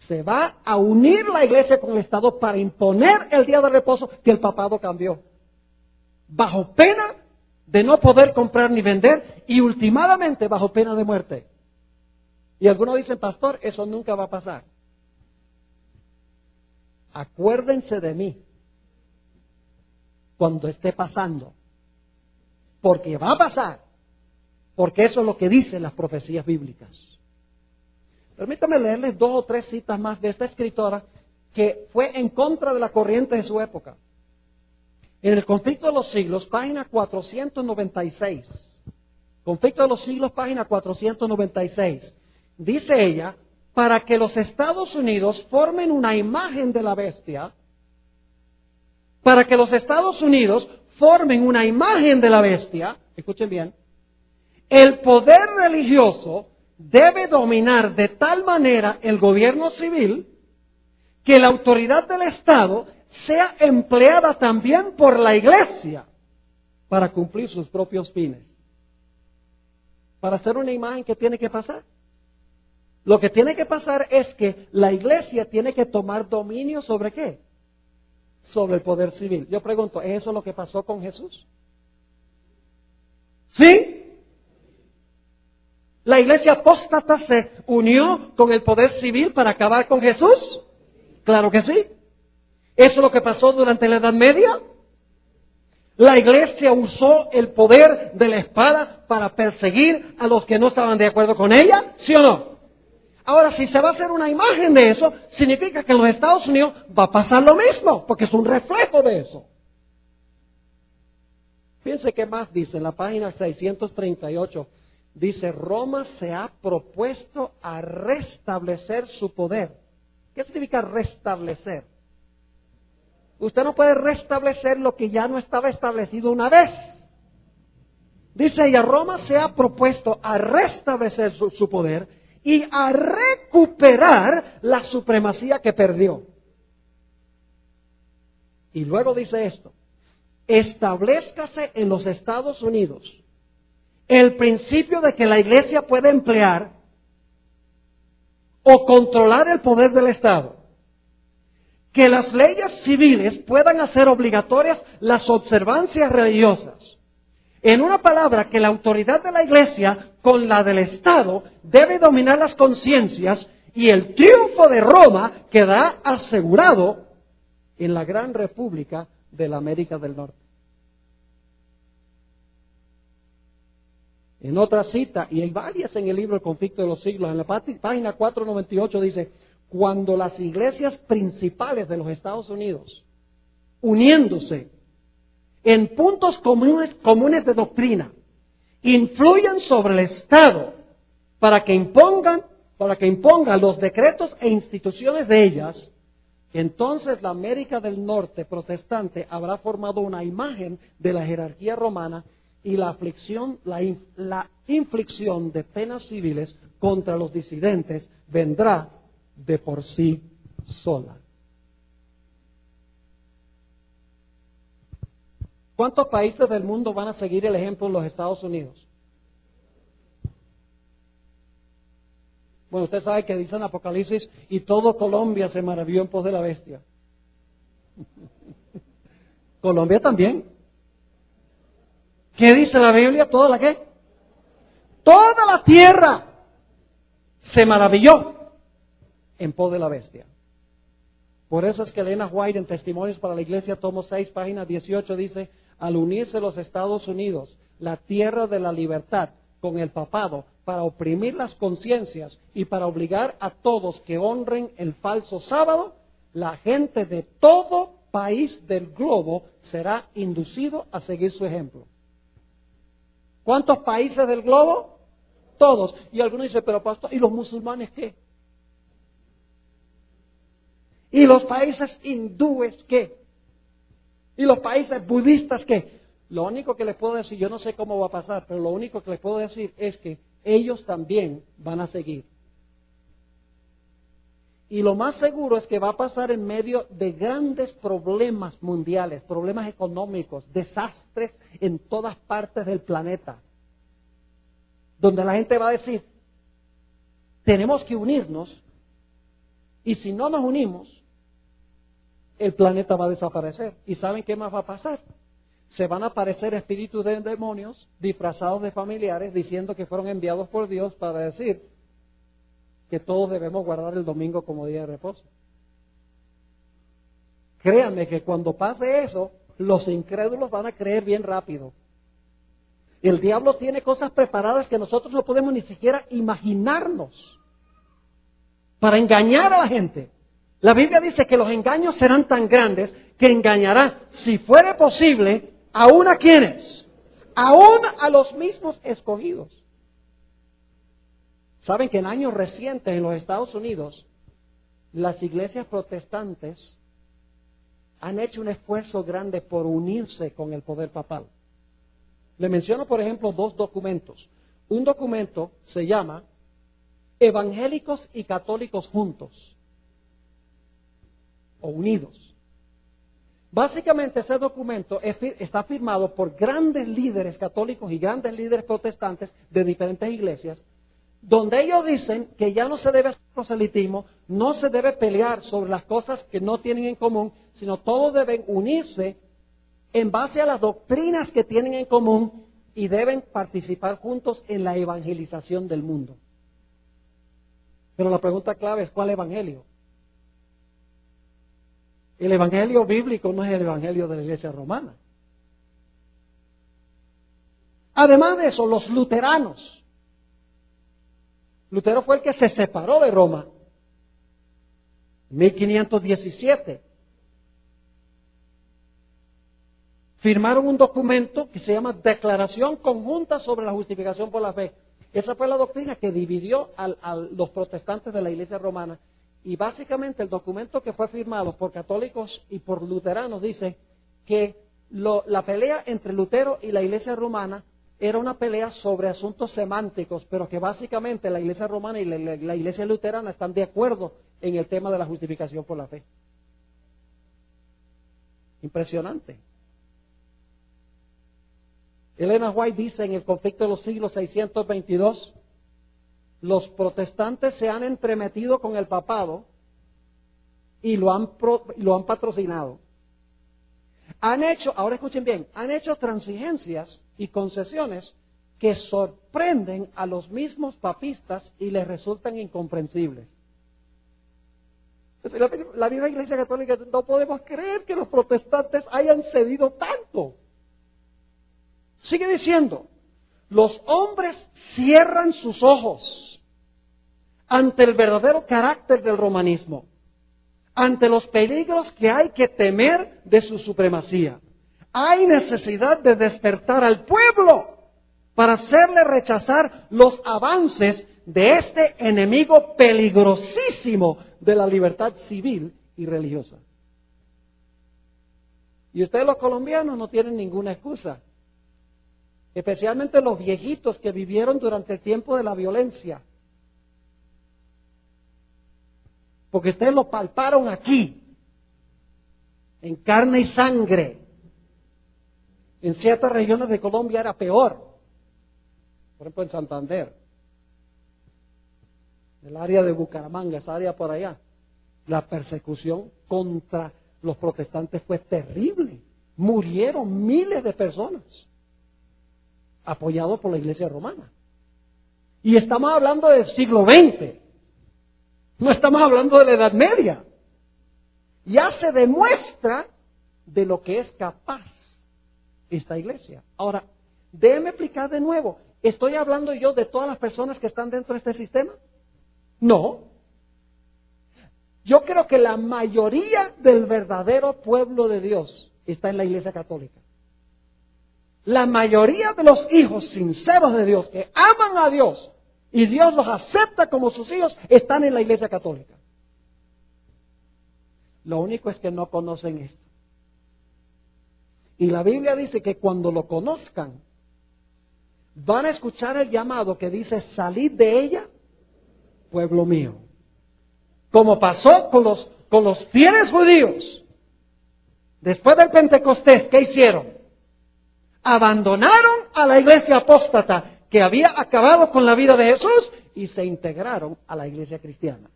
Se va a unir la iglesia con el Estado para imponer el día de reposo que el papado cambió. Bajo pena de no poder comprar ni vender y últimamente bajo pena de muerte. Y algunos dicen, pastor, eso nunca va a pasar. Acuérdense de mí cuando esté pasando. Porque va a pasar. Porque eso es lo que dicen las profecías bíblicas. Permítame leerles 2 o 3 citas más de esta escritora que fue en contra de la corriente de su época. En el Conflicto de los Siglos, página 496. Conflicto de los Siglos, página 496. Dice ella, para que los Estados Unidos formen una imagen de la bestia, para que los Estados Unidos formen una imagen de la bestia, escuchen bien, el poder religioso debe dominar de tal manera el gobierno civil que la autoridad del Estado sea empleada también por la iglesia para cumplir sus propios fines. Para hacer una imagen, ¿qué tiene que pasar? Lo que tiene que pasar es que la iglesia tiene que tomar dominio ¿sobre qué? Sobre el poder civil. Yo pregunto, ¿es eso lo que pasó con Jesús? ¿Sí? ¿La iglesia apóstata se unió con el poder civil para acabar con Jesús? Claro que sí. ¿Eso es lo que pasó durante la Edad Media? ¿La iglesia usó el poder de la espada para perseguir a los que no estaban de acuerdo con ella? ¿Sí o no? Ahora, si se va a hacer una imagen de eso, significa que en los Estados Unidos va a pasar lo mismo, porque es un reflejo de eso. Fíjense qué más dice en la página 638. Dice, Roma se ha propuesto a restablecer su poder. ¿Qué significa restablecer? Usted no puede restablecer lo que ya no estaba establecido una vez. Dice ella, Roma se ha propuesto a restablecer su poder y a recuperar la supremacía que perdió. Y luego dice esto, establezcase en los Estados Unidos el principio de que la iglesia puede emplear o controlar el poder del Estado, que las leyes civiles puedan hacer obligatorias las observancias religiosas. En una palabra, que la autoridad de la iglesia con la del Estado debe dominar las conciencias y el triunfo de Roma quedará asegurado en la gran república de la América del Norte. En otra cita, y hay varias en el libro El Conflicto de los Siglos, en la página 498 dice, cuando las iglesias principales de los Estados Unidos, uniéndose en puntos comunes de doctrina, influyan sobre el Estado para que impongan los decretos e instituciones de ellas, entonces la América del Norte protestante habrá formado una imagen de la jerarquía romana y la inflicción de penas civiles contra los disidentes vendrá de por sí sola. ¿Cuántos países del mundo van a seguir el ejemplo de los Estados Unidos? Bueno, usted sabe que dice en Apocalipsis, y todo Colombia se maravilló en pos de la bestia. Colombia también. ¿Qué dice la Biblia? ¿Toda la qué? Toda la tierra se maravilló en pos de la bestia. Por eso es que Elena White en Testimonios para la Iglesia, tomo 6, página 18, dice, al unirse los Estados Unidos, la tierra de la libertad, con el papado, para oprimir las conciencias y para obligar a todos que honren el falso sábado, la gente de todo país del globo será inducido a seguir su ejemplo. ¿Cuántos países del globo? Todos. Y algunos dicen, pero pastor, ¿y los musulmanes qué? ¿Y los países hindúes qué? ¿Y los países budistas qué? Lo único que les puedo decir, yo no sé cómo va a pasar, pero lo único que les puedo decir es que ellos también van a seguir. Y lo más seguro es que va a pasar en medio de grandes problemas mundiales, problemas económicos, desastres en todas partes del planeta, donde la gente va a decir, tenemos que unirnos, y si no nos unimos, el planeta va a desaparecer. ¿Y saben qué más va a pasar? Se van a aparecer espíritus de demonios disfrazados de familiares diciendo que fueron enviados por Dios para decir que todos debemos guardar el domingo como día de reposo. Créanme que cuando pase eso, los incrédulos van a creer bien rápido. El diablo tiene cosas preparadas que nosotros no podemos ni siquiera imaginarnos para engañar a la gente. La Biblia dice que los engaños serán tan grandes que engañará, si fuere posible, aún a quienes, aún a los mismos escogidos. Saben que en años recientes en los Estados Unidos, las iglesias protestantes han hecho un esfuerzo grande por unirse con el poder papal. Le menciono, por ejemplo, 2 documentos. Un documento se llama Evangélicos y Católicos Juntos o Unidos. Básicamente ese documento está firmado por grandes líderes católicos y grandes líderes protestantes de diferentes iglesias, donde ellos dicen que ya no se debe hacer proselitismo, no se debe pelear sobre las cosas que no tienen en común, sino todos deben unirse en base a las doctrinas que tienen en común y deben participar juntos en la evangelización del mundo. Pero la pregunta clave es, ¿cuál evangelio? El evangelio bíblico no es el evangelio de la Iglesia romana. Además de eso, los luteranos. Lutero fue el que se separó de Roma. 1517. Firmaron un documento que se llama Declaración Conjunta sobre la Justificación por la Fe. Esa fue la doctrina que dividió a los protestantes de la Iglesia romana. Y básicamente el documento que fue firmado por católicos y por luteranos dice que la pelea entre Lutero y la Iglesia romana era una pelea sobre asuntos semánticos, pero que básicamente la Iglesia romana y la Iglesia luterana están de acuerdo en el tema de la justificación por la fe. Impresionante. Elena White dice en el conflicto de los siglos 622, los protestantes se han entremetido con el papado y lo han patrocinado. Han hecho, ahora escuchen bien, han hecho transigencias y concesiones que sorprenden a los mismos papistas y les resultan incomprensibles. La misma Iglesia Católica, no podemos creer que los protestantes hayan cedido tanto. Sigue diciendo, los hombres cierran sus ojos ante el verdadero carácter del romanismo, ante los peligros que hay que temer de su supremacía. Hay necesidad de despertar al pueblo para hacerle rechazar los avances de este enemigo peligrosísimo de la libertad civil y religiosa. Y ustedes los colombianos no tienen ninguna excusa. Especialmente los viejitos que vivieron durante el tiempo de la violencia. Porque ustedes lo palparon aquí, en carne y sangre. En ciertas regiones de Colombia era peor. Por ejemplo, en Santander, el área de Bucaramanga, esa área por allá. La persecución contra los protestantes fue terrible. Murieron miles de personas, apoyados por la Iglesia romana. Y estamos hablando del siglo XX. No estamos hablando de la Edad Media. Ya se demuestra de lo que es capaz esta iglesia. Ahora, déjeme explicar de nuevo. ¿Estoy hablando yo de todas las personas que están dentro de este sistema? No. Yo creo que la mayoría del verdadero pueblo de Dios está en la Iglesia Católica. La mayoría de los hijos sinceros de Dios, que aman a Dios y Dios los acepta como sus hijos, están en la Iglesia Católica. Lo único es que no conocen esto. Y la Biblia dice que cuando lo conozcan, van a escuchar el llamado que dice, salid de ella, pueblo mío. Como pasó con los fieles judíos. Después del Pentecostés, ¿qué hicieron? Abandonaron a la iglesia apóstata que había acabado con la vida de Jesús y se integraron a la iglesia cristiana.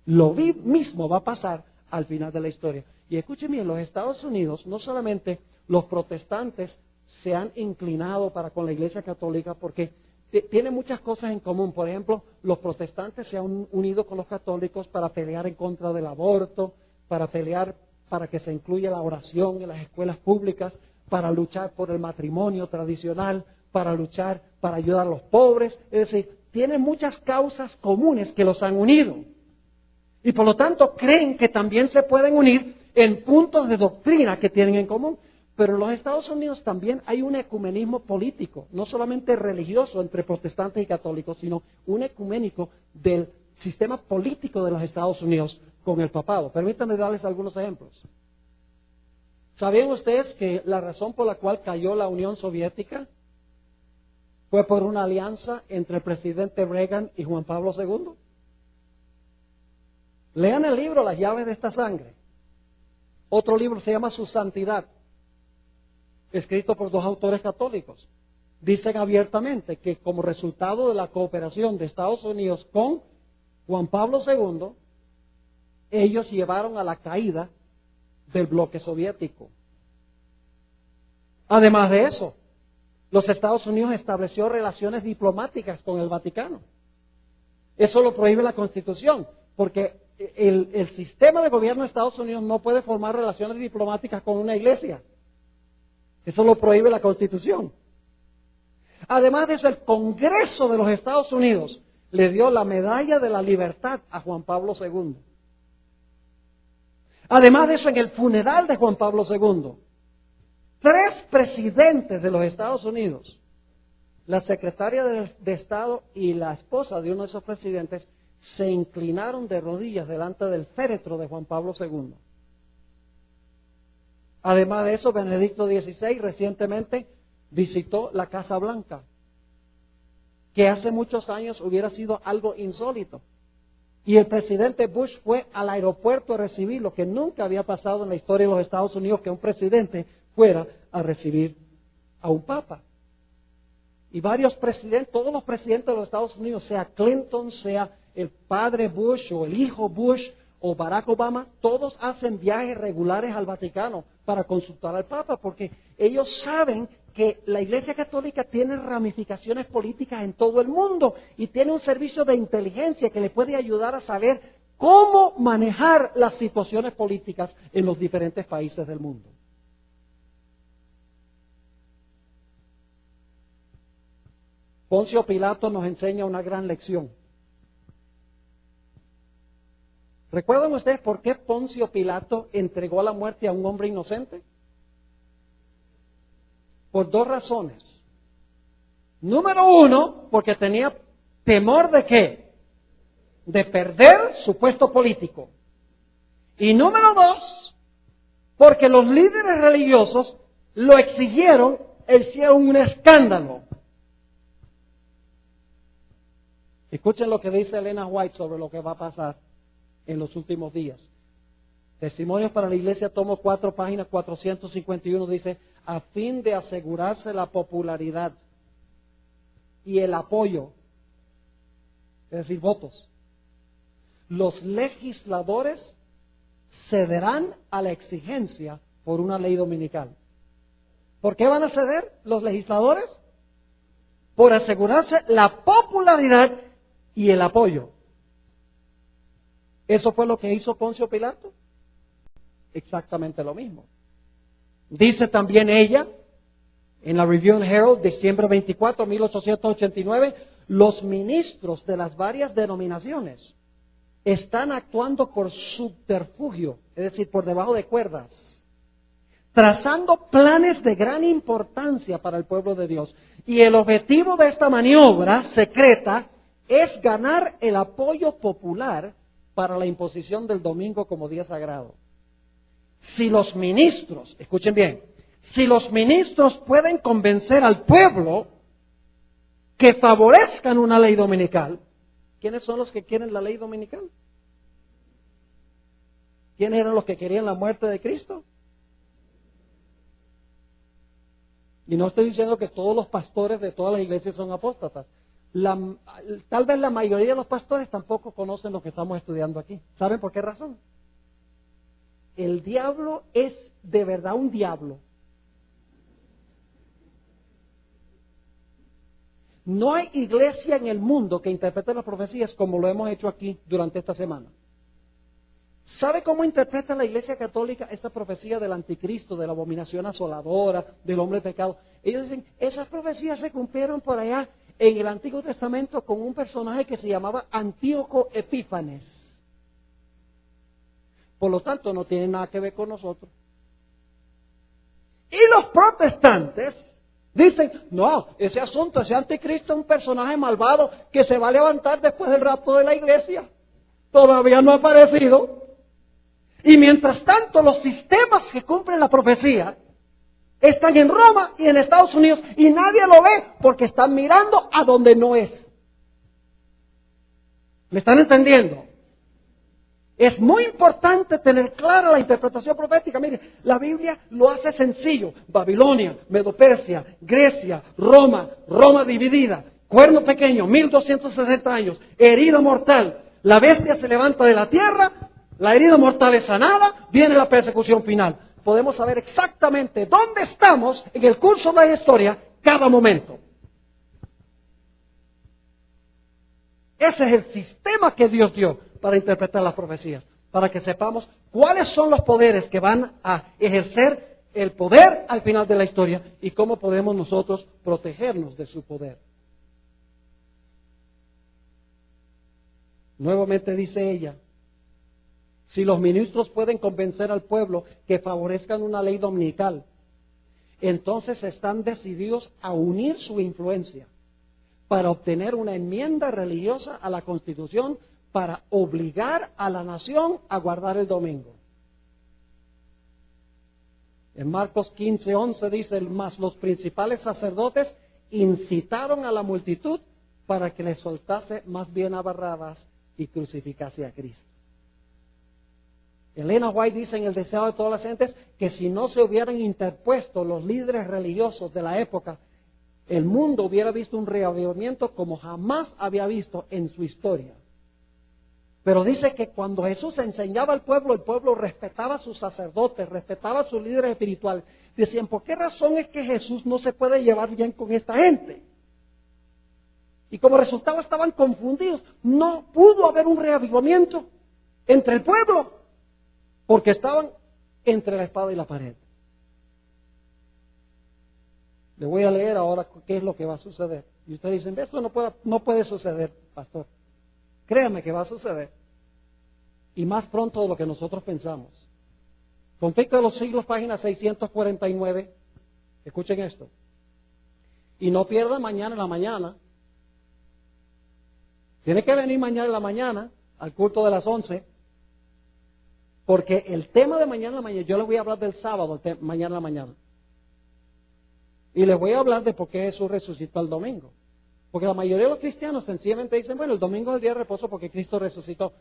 Lo mismo va a pasar al final de la historia. Y escúcheme, en los Estados Unidos no solamente los protestantes se han inclinado para con la iglesia católica porque tiene muchas cosas en común. Por ejemplo, los protestantes se han unido con los católicos para pelear en contra del aborto, para pelear para que se incluya la oración en las escuelas públicas, para luchar por el matrimonio tradicional, para luchar para ayudar a los pobres. Es decir, tienen muchas causas comunes que los han unido. Y por lo tanto creen que también se pueden unir en puntos de doctrina que tienen en común. Pero en los Estados Unidos también hay un ecumenismo político, no solamente religioso entre protestantes y católicos, sino un ecuménico del sistema político de los Estados Unidos con el papado. Permítanme darles algunos ejemplos. ¿Sabían ustedes que la razón por la cual cayó la Unión Soviética fue por una alianza entre el presidente Reagan y Juan Pablo II? Lean el libro Las llaves de esta sangre. Otro libro se llama Su Santidad, escrito por dos autores católicos. Dicen abiertamente que como resultado de la cooperación de Estados Unidos con Juan Pablo II, ellos llevaron a la caída del bloque soviético. Además de eso, los Estados Unidos estableció relaciones diplomáticas con el Vaticano. Eso lo prohíbe la Constitución, porque el sistema de gobierno de Estados Unidos no puede formar relaciones diplomáticas con una iglesia. Eso lo prohíbe la Constitución. Además de eso, el Congreso de los Estados Unidos le dio la Medalla de la Libertad a Juan Pablo II. Además de eso, en el funeral de Juan Pablo II, 3 presidentes de los Estados Unidos, la secretaria de Estado y la esposa de uno de esos presidentes, se inclinaron de rodillas delante del féretro de Juan Pablo II. Además de eso, Benedicto XVI recientemente visitó la Casa Blanca, que hace muchos años hubiera sido algo insólito. Y el presidente Bush fue al aeropuerto a recibirlo, que nunca había pasado en la historia de los Estados Unidos que un presidente fuera a recibir a un papa. Y varios presidentes, todos los presidentes de los Estados Unidos, sea Clinton, sea el padre Bush o el hijo Bush o Barack Obama, todos hacen viajes regulares al Vaticano para consultar al Papa, porque ellos saben que la Iglesia Católica tiene ramificaciones políticas en todo el mundo y tiene un servicio de inteligencia que le puede ayudar a saber cómo manejar las situaciones políticas en los diferentes países del mundo. Poncio Pilato nos enseña una gran lección. ¿Recuerdan ustedes por qué Poncio Pilato entregó la muerte a un hombre inocente? Por 2 razones. Número 1, porque tenía temor de ¿qué? De perder su puesto político. Y número 2, porque los líderes religiosos lo exigieron, hicieron un escándalo. Escuchen lo que dice Elena White sobre lo que va a pasar en los últimos días. Testimonios para la Iglesia, tomo 4, página 451, dice: a fin de asegurarse la popularidad y el apoyo, es decir, votos. Los legisladores cederán a la exigencia por una ley dominical. ¿Por qué van a ceder los legisladores? Por asegurarse la popularidad y el apoyo. ¿Eso fue lo que hizo Poncio Pilato? Exactamente lo mismo. Dice también ella, en la Review and Herald, diciembre 24, 1889, los ministros de las varias denominaciones están actuando por subterfugio, es decir, por debajo de cuerdas, trazando planes de gran importancia para el pueblo de Dios. Y el objetivo de esta maniobra secreta es ganar el apoyo popular para la imposición del domingo como día sagrado. Si los ministros, escuchen bien, si los ministros pueden convencer al pueblo que favorezcan una ley dominical, ¿quiénes son los que quieren la ley dominical? ¿Quiénes eran los que querían la muerte de Cristo? Y no estoy diciendo que todos los pastores de todas las iglesias son apóstatas. Tal vez la mayoría de los pastores tampoco conocen lo que estamos estudiando aquí. ¿Saben por qué razón? El diablo es de verdad un diablo. No hay iglesia en el mundo que interprete las profecías como lo hemos hecho aquí durante esta semana. ¿Sabe cómo interpreta la Iglesia Católica esta profecía del anticristo, de la abominación asoladora, del hombre pecado? Ellos dicen, esas profecías se cumplieron por allá en el Antiguo Testamento con un personaje que se llamaba Antíoco Epífanes. Por lo tanto, no tiene nada que ver con nosotros. Y los protestantes dicen, no, ese asunto, ese anticristo es un personaje malvado que se va a levantar después del rapto de la iglesia. Todavía no ha aparecido. Y mientras tanto, los sistemas que cumplen la profecía están en Roma y en Estados Unidos y nadie lo ve porque están mirando a donde no es. ¿Me están entendiendo? Es muy importante tener clara la interpretación profética. Mire, la Biblia lo hace sencillo. Babilonia, Medo-Persia, Grecia, Roma, Roma dividida, cuerno pequeño, 1260 años, herida mortal. La bestia se levanta de la tierra, la herida mortal es sanada, viene la persecución final. Podemos saber exactamente dónde estamos en el curso de la historia cada momento. Ese es el sistema que Dios dio para interpretar las profecías, para que sepamos cuáles son los poderes que van a ejercer el poder al final de la historia y cómo podemos nosotros protegernos de su poder. Nuevamente dice ella, si los ministros pueden convencer al pueblo que favorezcan una ley dominical, entonces están decididos a unir su influencia para obtener una enmienda religiosa a la Constitución para obligar a la nación a guardar el domingo. En Marcos 15:11 dice, mas los principales sacerdotes incitaron a la multitud para que les soltase más bien a Barrabás y crucificase a Cristo. Elena White dice en El deseo de todas las gentes que si no se hubieran interpuesto los líderes religiosos de la época, el mundo hubiera visto un reavivamiento como jamás había visto en su historia. Pero dice que cuando Jesús enseñaba al pueblo, el pueblo respetaba a sus sacerdotes, respetaba a sus líderes espirituales. Decían, ¿por qué razón es que Jesús no se puede llevar bien con esta gente? Y como resultado estaban confundidos. No pudo haber un reavivamiento entre el pueblo, porque estaban entre la espada y la pared. Le voy a leer ahora qué es lo que va a suceder. Y ustedes dicen, esto no puede suceder, pastor. Créame que va a suceder. Y más pronto de lo que nosotros pensamos. Conflicto de los siglos, página 649. Escuchen esto. Y no pierdan mañana en la mañana. Tiene que venir mañana en la mañana al culto de las 11. Porque el tema de mañana en la mañana, yo les voy a hablar del sábado, mañana en la mañana. Y les voy a hablar de por qué Jesús resucitó el domingo. Porque la mayoría de los cristianos sencillamente dicen, bueno, el domingo es el día de reposo porque Cristo resucitó.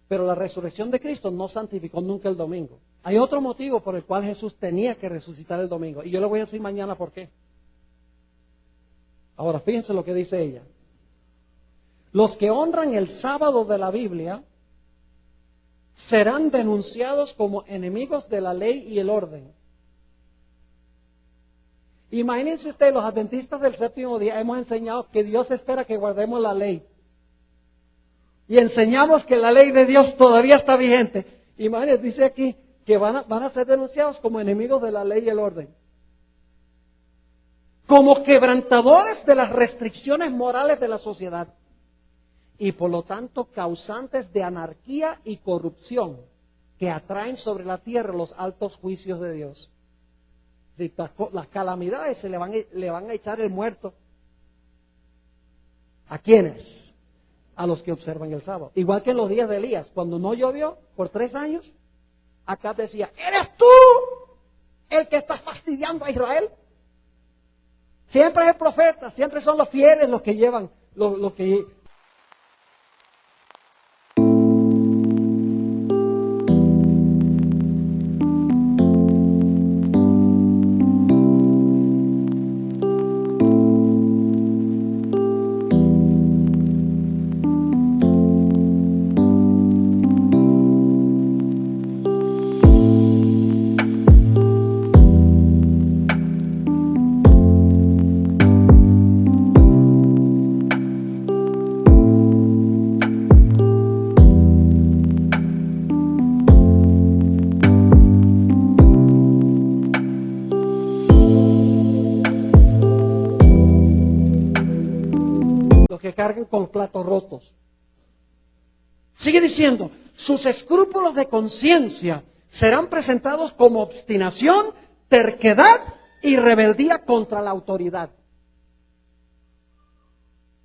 Pero la resurrección de Cristo no santificó nunca el domingo. Hay otro motivo por el cual Jesús tenía que resucitar el domingo. Y yo le voy a decir mañana por qué. Ahora, fíjense lo que dice ella. Los que honran el sábado de la Biblia serán denunciados como enemigos de la ley y el orden. Imagínense ustedes, los adventistas del séptimo día hemos enseñado que Dios espera que guardemos la ley. Y enseñamos que la ley de Dios todavía está vigente. Imagínense, dice aquí que van a ser denunciados como enemigos de la ley y el orden. Como quebrantadores de las restricciones morales de la sociedad. Y por lo tanto causantes de anarquía y corrupción que atraen sobre la tierra los altos juicios de Dios. Las calamidades le van a echar el muerto. ¿A quiénes? A los que observan el sábado. Igual que en los días de Elías, cuando no llovió por 3 años, acá decía, ¿eres tú el que está fastidiando a Israel? Siempre es el profeta, siempre son los fieles los que llevan, los que... que carguen con platos rotos. Sigue diciendo, sus escrúpulos de conciencia serán presentados como obstinación, terquedad y rebeldía contra la autoridad.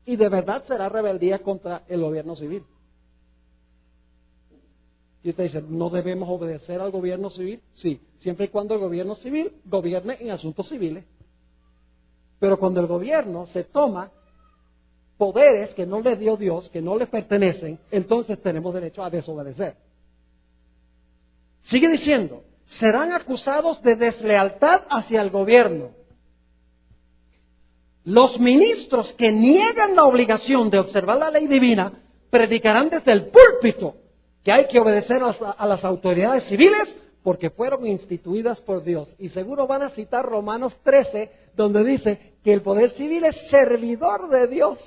Y de verdad será rebeldía contra el gobierno civil. Y usted dice, ¿no debemos obedecer al gobierno civil? Sí, siempre y cuando el gobierno civil gobierne en asuntos civiles. Pero cuando el gobierno se toma poderes que no le dio Dios, que no le pertenecen, entonces tenemos derecho a desobedecer. Sigue diciendo, serán acusados de deslealtad hacia el gobierno. Los ministros que niegan la obligación de observar la ley divina predicarán desde el púlpito que hay que obedecer a las autoridades civiles porque fueron instituidas por Dios. Y seguro van a citar Romanos 13, donde dice que el poder civil es servidor de Dios.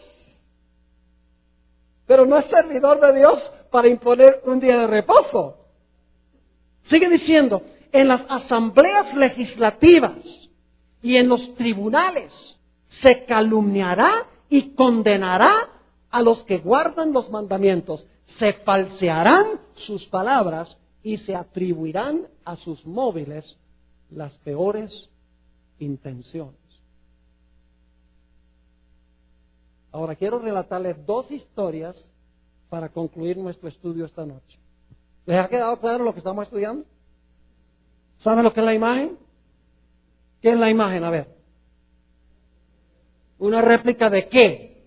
Pero no es servidor de Dios para imponer un día de reposo. Sigue diciendo, en las asambleas legislativas y en los tribunales se calumniará y condenará a los que guardan los mandamientos. Se falsearán sus palabras y se atribuirán a sus móviles las peores intenciones. Ahora quiero relatarles 2 historias para concluir nuestro estudio esta noche. ¿Les ha quedado claro lo que estamos estudiando? ¿Saben lo que es la imagen? ¿Qué es la imagen? A ver. ¿Una réplica de qué?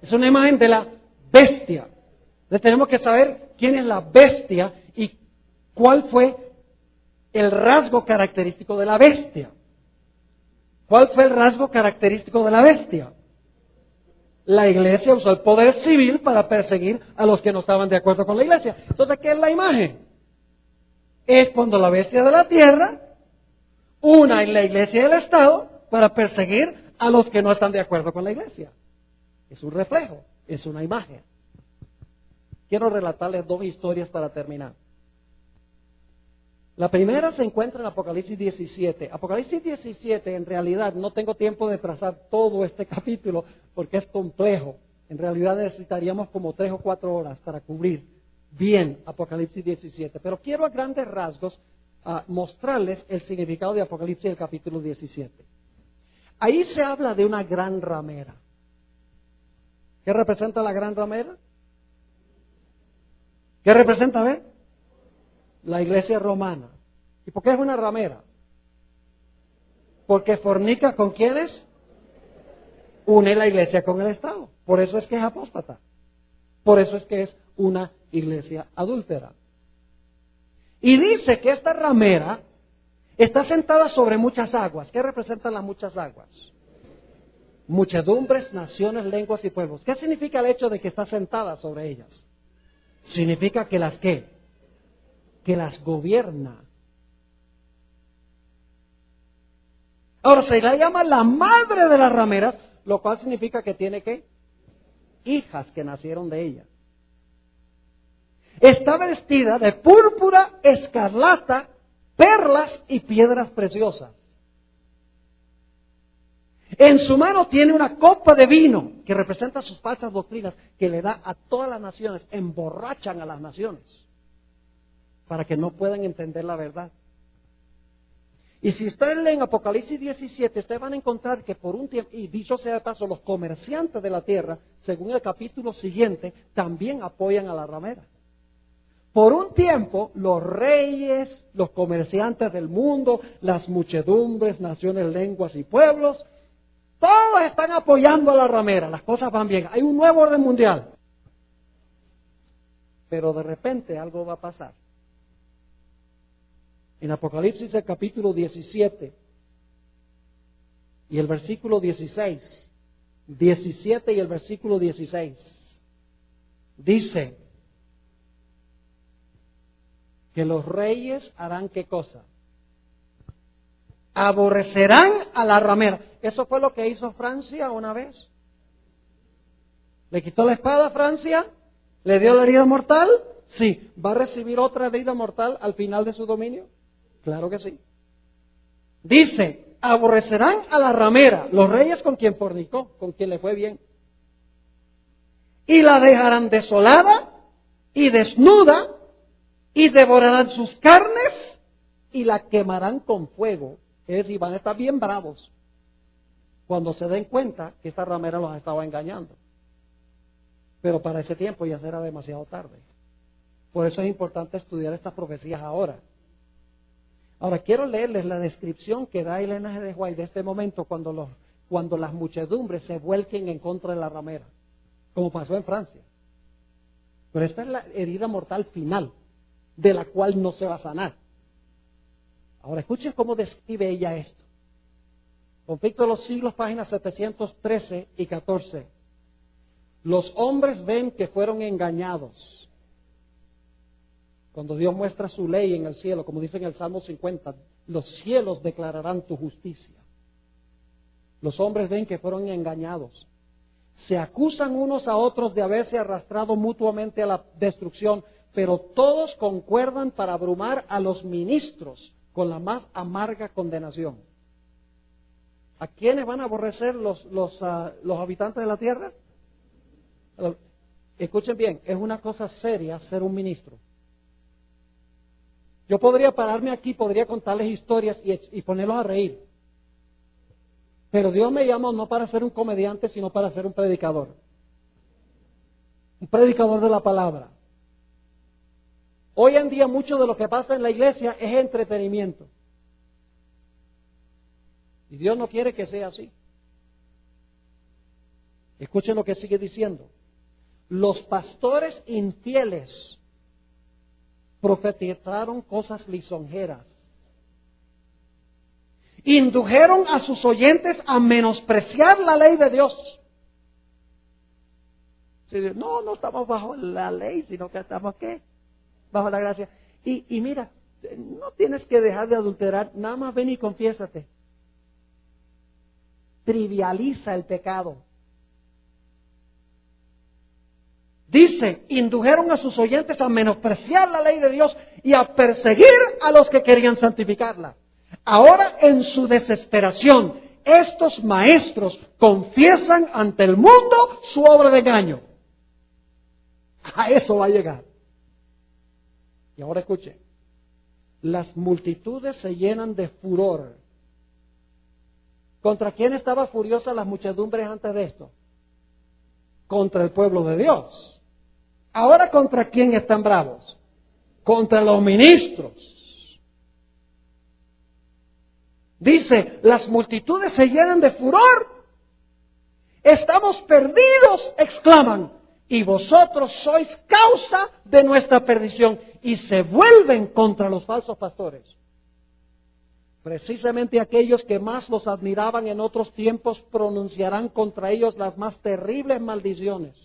Es una imagen de la bestia. Entonces tenemos que saber quién es la bestia y cuál fue el rasgo característico de la bestia. ¿Cuál fue el rasgo característico de la bestia? La iglesia usó el poder civil para perseguir a los que no estaban de acuerdo con la iglesia. Entonces, ¿qué es la imagen? Es cuando la bestia de la tierra una en la iglesia y el Estado para perseguir a los que no están de acuerdo con la iglesia. Es un reflejo, es una imagen. Quiero relatarles 2 historias para terminar. La primera se encuentra en Apocalipsis 17. Apocalipsis 17, en realidad, no tengo tiempo de trazar todo este capítulo porque es complejo. En realidad necesitaríamos como 3 o 4 horas para cubrir bien Apocalipsis 17. Pero quiero a grandes rasgos mostrarles el significado de Apocalipsis del capítulo 17. Ahí se habla de una gran ramera. ¿Qué representa la gran ramera? ¿Qué representa, a ver? La iglesia romana. ¿Y por qué es una ramera? Porque fornica ¿con quiénes? Une la iglesia con el Estado. Por eso es que es apóstata. Por eso es que es una iglesia adúltera. Y dice que esta ramera está sentada sobre muchas aguas. ¿Qué representan las muchas aguas? Muchedumbres, naciones, lenguas y pueblos. ¿Qué significa el hecho de que está sentada sobre ellas? Significa que las ¿qué? Que las gobierna. Ahora se la llama la madre de las rameras, lo cual significa que tiene ¿qué? Hijas que nacieron de ella. Está vestida de púrpura, escarlata, perlas y piedras preciosas. En su mano tiene una copa de vino que representa sus falsas doctrinas que le da a todas las naciones, emborrachan a las naciones para que no puedan entender la verdad. Y si ustedes leen Apocalipsis 17, ustedes van a encontrar que por un tiempo, y dicho sea de paso, los comerciantes de la tierra, según el capítulo siguiente, también apoyan a la ramera. Por un tiempo, los reyes, los comerciantes del mundo, las muchedumbres, naciones, lenguas y pueblos, todos están apoyando a la ramera, las cosas van bien, hay un nuevo orden mundial. Pero de repente algo va a pasar. En Apocalipsis el capítulo 17 y el versículo 16, 17 y el versículo 16, dice que los reyes harán ¿qué cosa? Aborrecerán a la ramera. Eso fue lo que hizo Francia una vez. ¿Le quitó la espada a Francia? ¿Le dio la herida mortal? Sí. ¿Va a recibir otra herida mortal al final de su dominio? Claro que sí. Dice, aborrecerán a la ramera, los reyes con quien fornicó, con quien le fue bien. Y la dejarán desolada y desnuda y devorarán sus carnes y la quemarán con fuego. Es decir, van a estar bien bravos cuando se den cuenta que esta ramera los estaba engañando. Pero para ese tiempo ya será demasiado tarde. Por eso es importante estudiar estas profecías ahora. Ahora quiero leerles la descripción que da Elena G. de White de este momento cuando las muchedumbres se vuelquen en contra de la ramera, como pasó en Francia. Pero esta es la herida mortal final, de la cual no se va a sanar. Ahora escuchen cómo describe ella esto. Conflicto de los siglos, páginas 713 y 14. Los hombres ven que fueron engañados. Cuando Dios muestra su ley en el cielo, como dice en el Salmo 50, los cielos declararán tu justicia. Los hombres ven que fueron engañados. Se acusan unos a otros de haberse arrastrado mutuamente a la destrucción, pero todos concuerdan para abrumar a los ministros con la más amarga condenación. ¿A quiénes van a aborrecer los habitantes de la tierra? Escuchen bien, es una cosa seria ser un ministro. Yo podría pararme aquí, podría contarles historias y ponerlos a reír. Pero Dios me llamó no para ser un comediante, sino para ser un predicador. Un predicador de la palabra. Hoy en día mucho de lo que pasa en la iglesia es entretenimiento. Y Dios no quiere que sea así. Escuchen lo que sigue diciendo. Los pastores infieles profetizaron cosas lisonjeras. Indujeron a sus oyentes a menospreciar la ley de Dios. No estamos bajo la ley, sino que estamos ¿qué? Bajo la gracia. Y mira, no tienes que dejar de adulterar, nada más ven y confiésate. Trivializa el pecado. Dice, indujeron a sus oyentes a menospreciar la ley de Dios y a perseguir a los que querían santificarla. Ahora, en su desesperación, estos maestros confiesan ante el mundo su obra de engaño. A eso va a llegar. Y ahora escuchen, las multitudes se llenan de furor. ¿Contra quién estaba furiosa las muchedumbres antes de esto? Contra el pueblo de Dios. Ahora, ¿contra quién están bravos? Contra los ministros. Dice, las multitudes se llenan de furor. Estamos perdidos, exclaman. y vosotros sois causa de nuestra perdición, y se vuelven contra los falsos pastores. Precisamente aquellos que más los admiraban en otros tiempos pronunciarán contra ellos las más terribles maldiciones.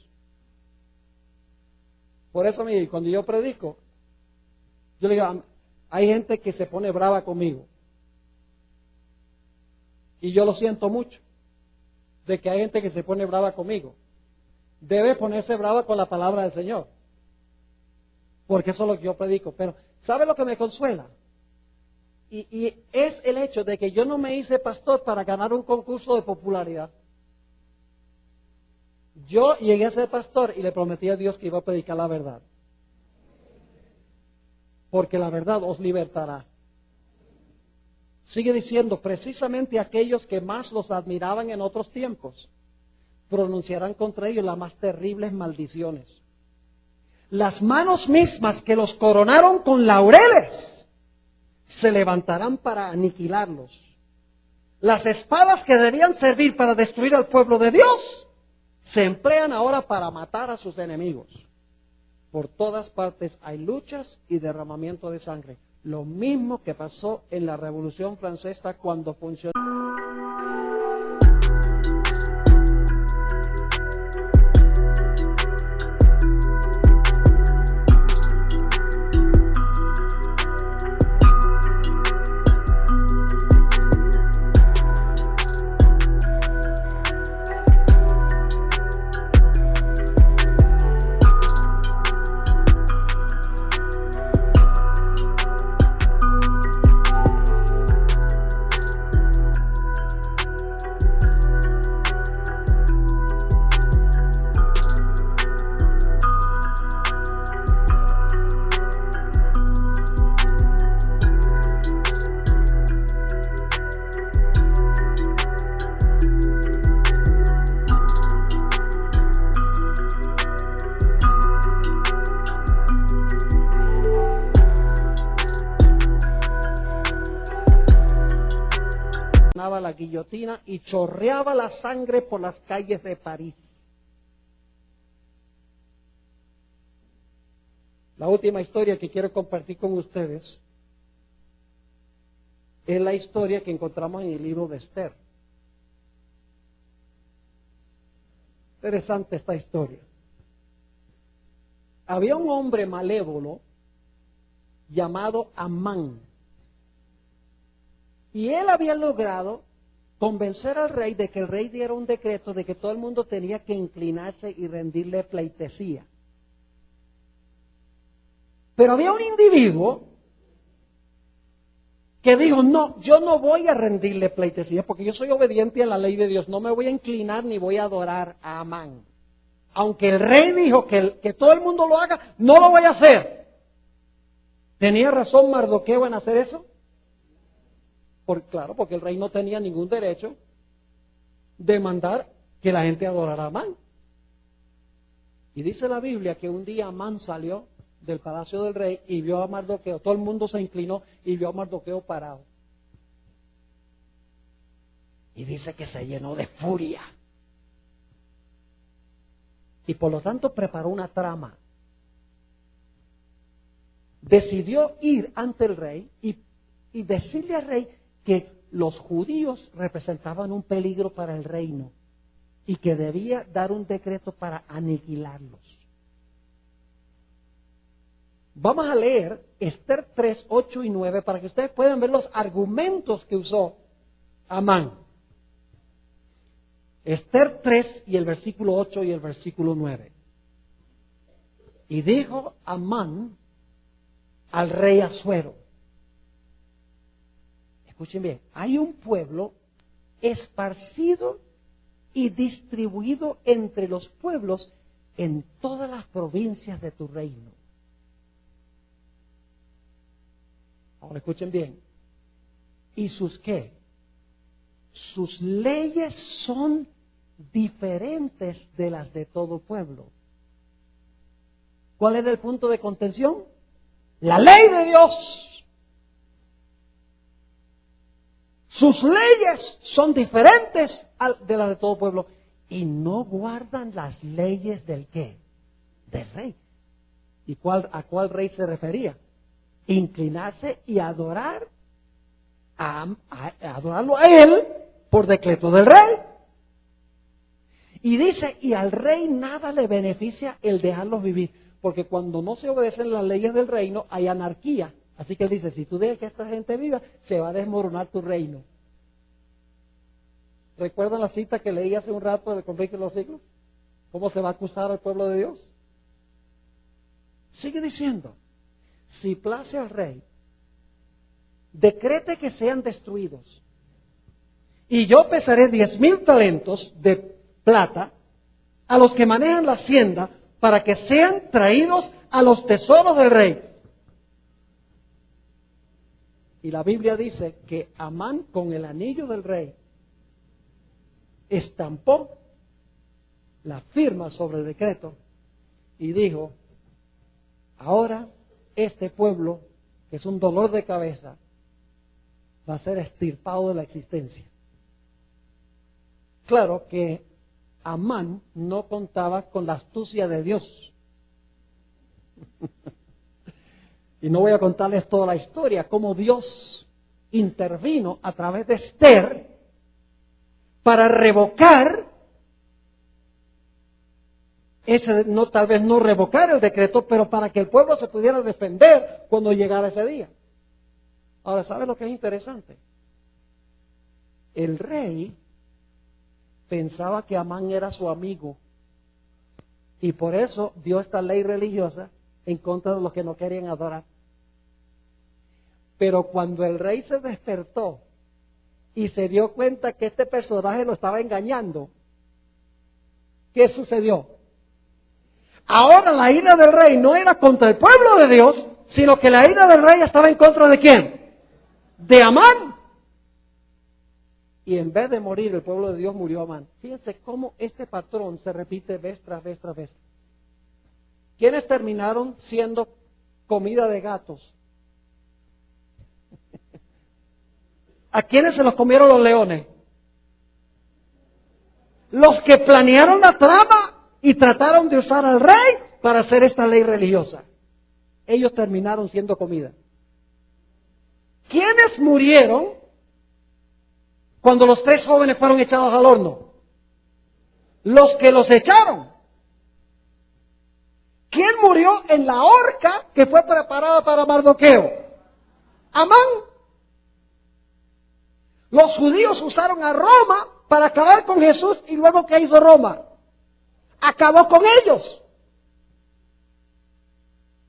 Por eso, mire, cuando yo predico, yo le digo, hay gente que se pone brava conmigo. Y yo lo siento mucho, de que hay gente que se pone brava conmigo. Debe ponerse brava con la palabra del Señor, porque eso es lo que yo predico. Pero, ¿sabe lo que me consuela? Y es el hecho de que yo no me hice pastor para ganar un concurso de popularidad. Yo llegué a ser pastor y le prometí a Dios que iba a predicar la verdad. Porque la verdad os libertará. Sigue diciendo, precisamente aquellos que más los admiraban en otros tiempos, pronunciarán contra ellos las más terribles maldiciones. Las manos mismas que los coronaron con laureles se levantarán para aniquilarlos. Las espadas que debían servir para destruir al pueblo de Dios se emplean ahora para matar a sus enemigos. Por todas partes hay luchas y derramamiento de sangre. Lo mismo que pasó en la Revolución Francesa cuando funcionó. La guillotina y chorreaba la sangre por las calles de París. La última historia que quiero compartir con ustedes es la historia que encontramos en el libro de Esther. Interesante esta historia. Había un hombre malévolo llamado Amán, y él había logrado convencer al rey de que el rey diera un decreto de que todo el mundo tenía que inclinarse y rendirle pleitesía. Pero había un individuo que dijo, no, yo no voy a rendirle pleitesía porque yo soy obediente a la ley de Dios, no me voy a inclinar ni voy a adorar a Amán. Aunque el rey dijo que todo el mundo lo haga, no lo voy a hacer. ¿Tenía razón Mardoqueo en hacer eso? Claro, porque el rey no tenía ningún derecho de mandar que la gente adorara a Amán. Y dice la Biblia que un día Amán salió del palacio del rey y vio a Mardoqueo, todo el mundo se inclinó y vio a Mardoqueo parado. Y dice que se llenó de furia. Y por lo tanto preparó una trama. Decidió ir ante el rey y decirle al rey que los judíos representaban un peligro para el reino y que debía dar un decreto para aniquilarlos. Vamos a leer Esther 3, 8 y 9 para que ustedes puedan ver los argumentos que usó Amán. Esther 3 y el versículo 8 y el versículo 9. Y dijo Amán al rey Asuero, escuchen bien, hay un pueblo esparcido y distribuido entre los pueblos en todas las provincias de tu reino. Ahora escuchen bien. ¿Y sus qué? Sus leyes son diferentes de las de todo pueblo. ¿Cuál es el punto de contención? La ley de Dios. Sus leyes son diferentes de las de todo pueblo y no guardan las leyes del ¿qué? del rey. ¿Y a cuál rey se refería? Inclinarse y adorar adorarlo a él por decreto del rey. Y dice, y al rey nada le beneficia el dejarlos vivir, porque cuando no se obedecen las leyes del reino hay anarquía. Así que él dice, si tú dejas que esta gente viva, se va a desmoronar tu reino. ¿Recuerdan la cita que leí hace un rato del Conflicto de los Siglos? ¿Cómo se va a acusar al pueblo de Dios? Sigue diciendo, si place al rey, decrete que sean destruidos, y yo pesaré 10,000 talentos de plata a los que manejan la hacienda para que sean traídos a los tesoros del rey. Y la Biblia dice que Amán con el anillo del rey estampó la firma sobre el decreto y dijo, ahora este pueblo, que es un dolor de cabeza, va a ser extirpado de la existencia. Claro que Amán no contaba con la astucia de Dios. Y no voy a contarles toda la historia, cómo Dios intervino a través de Esther para revocar tal vez no revocar el decreto, pero para que el pueblo se pudiera defender cuando llegara ese día. Ahora, ¿sabes lo que es interesante? El rey pensaba que Amán era su amigo y por eso dio esta ley religiosa en contra de los que no querían adorar. Pero cuando el rey se despertó y se dio cuenta que este personaje lo estaba engañando, ¿qué sucedió? Ahora la ira del rey no era contra el pueblo de Dios, sino que la ira del rey estaba en contra ¿de quién? De Amán. Y en vez de morir el pueblo de Dios, murió Amán. Fíjense cómo este patrón se repite vez tras vez tras vez. ¿Quiénes terminaron siendo comida de gatos? ¿A quiénes se los comieron los leones? Los que planearon la trama y trataron de usar al rey para hacer esta ley religiosa. Ellos terminaron siendo comida. ¿Quiénes murieron cuando los 3 jóvenes fueron echados al horno? Los que los echaron. ¿Quién murió en la horca que fue preparada para Mardoqueo? Amán. Los judíos usaron a Roma para acabar con Jesús y luego ¿qué hizo Roma? Acabó con ellos.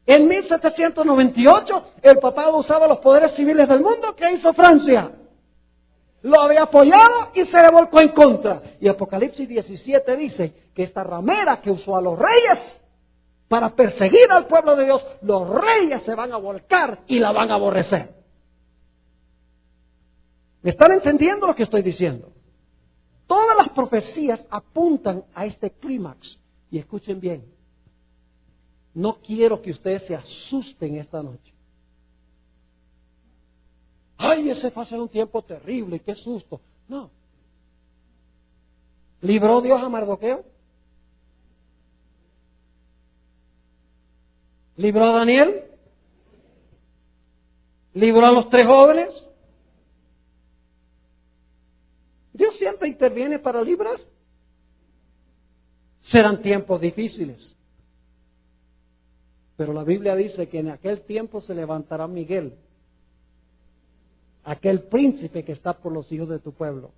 En 1798 el papado usaba los poderes civiles del mundo. ¿Qué hizo Francia? Lo había apoyado y se le volcó en contra. Y Apocalipsis 17 dice que esta ramera que usó a los reyes para perseguir al pueblo de Dios, los reyes se van a volcar y la van a aborrecer. ¿Me están entendiendo lo que estoy diciendo? Todas las profecías apuntan a este clímax. Y escuchen bien, no quiero que ustedes se asusten esta noche. ¡Ay, ese fue hace un tiempo terrible, qué susto! No. ¿Libró Dios a Mardoqueo? ¿Libró a Daniel? ¿Libró a los 3 jóvenes? Dios siempre interviene para librar. Serán tiempos difíciles. Pero la Biblia dice que en aquel tiempo se levantará Miguel, aquel príncipe que está por los hijos de tu pueblo.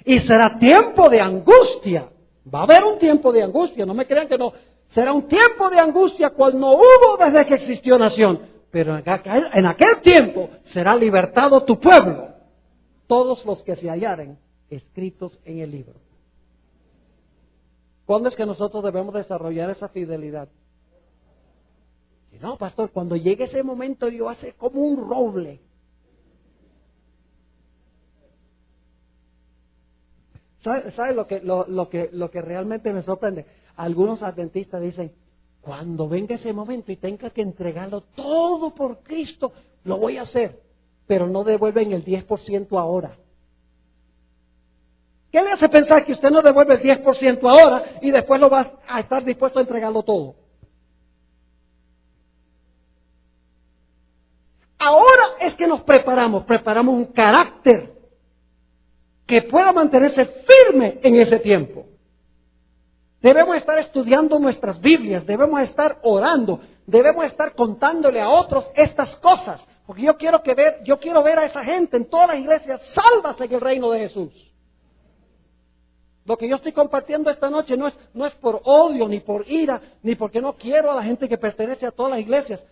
Y será tiempo de angustia. Va a haber un tiempo de angustia, no me crean que no. Será un tiempo de angustia cual no hubo desde que existió nación. Pero en aquel tiempo será libertado tu pueblo. Todos los que se hallaren escritos en el libro. ¿Cuándo es que nosotros debemos desarrollar esa fidelidad? Si no, pastor, cuando llegue ese momento Dios hace como un roble. ¿Sabe lo que realmente me sorprende? Algunos adventistas dicen, cuando venga ese momento y tenga que entregarlo todo por Cristo, lo voy a hacer, pero no devuelven el 10% ahora. ¿Qué le hace pensar que usted no devuelve el 10% ahora y después lo va a estar dispuesto a entregarlo todo? es que nos preparamos? Preparamos un carácter que pueda mantenerse firme en ese tiempo. Debemos estar estudiando nuestras Biblias, debemos estar orando, debemos estar contándole a otros estas cosas, porque yo quiero ver a esa gente en todas las iglesias salvas en el reino de Jesús. Lo que yo estoy compartiendo esta noche no es por odio, ni por ira, ni porque no quiero a la gente que pertenece a todas las iglesias.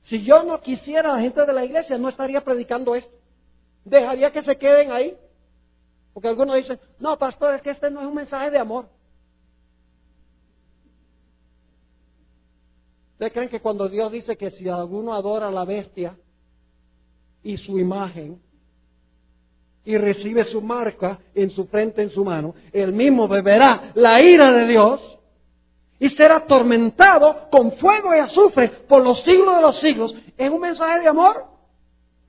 Si yo no quisiera a la gente de la iglesia, no estaría predicando esto. Dejaría que se queden ahí. Porque algunos dicen, no, pastor, es que este no es un mensaje de amor. ¿Ustedes creen que cuando Dios dice que si alguno adora a la bestia y su imagen y recibe su marca en su frente, en su mano, él mismo beberá la ira de Dios y será atormentado con fuego y azufre por los siglos de los siglos? ¿Es un mensaje de amor?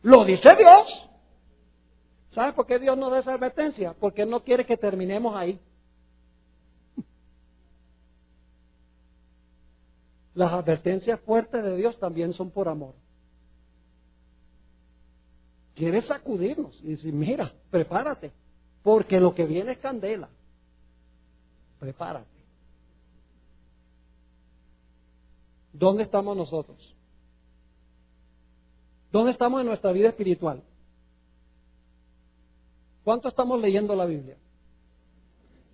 Lo dice Dios. ¿Sabe por qué Dios nos da esa advertencia? Porque Él no quiere que terminemos ahí. Las advertencias fuertes de Dios también son por amor. Quiere sacudirnos y decir, mira, prepárate, porque lo que viene es candela. Prepárate. ¿Dónde estamos nosotros? ¿Dónde estamos en nuestra vida espiritual? ¿Cuánto estamos leyendo la Biblia?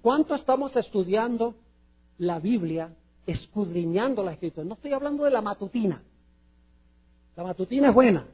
¿Cuánto estamos estudiando la Biblia, escudriñando la Escritura? No estoy hablando de la matutina. La matutina es buena.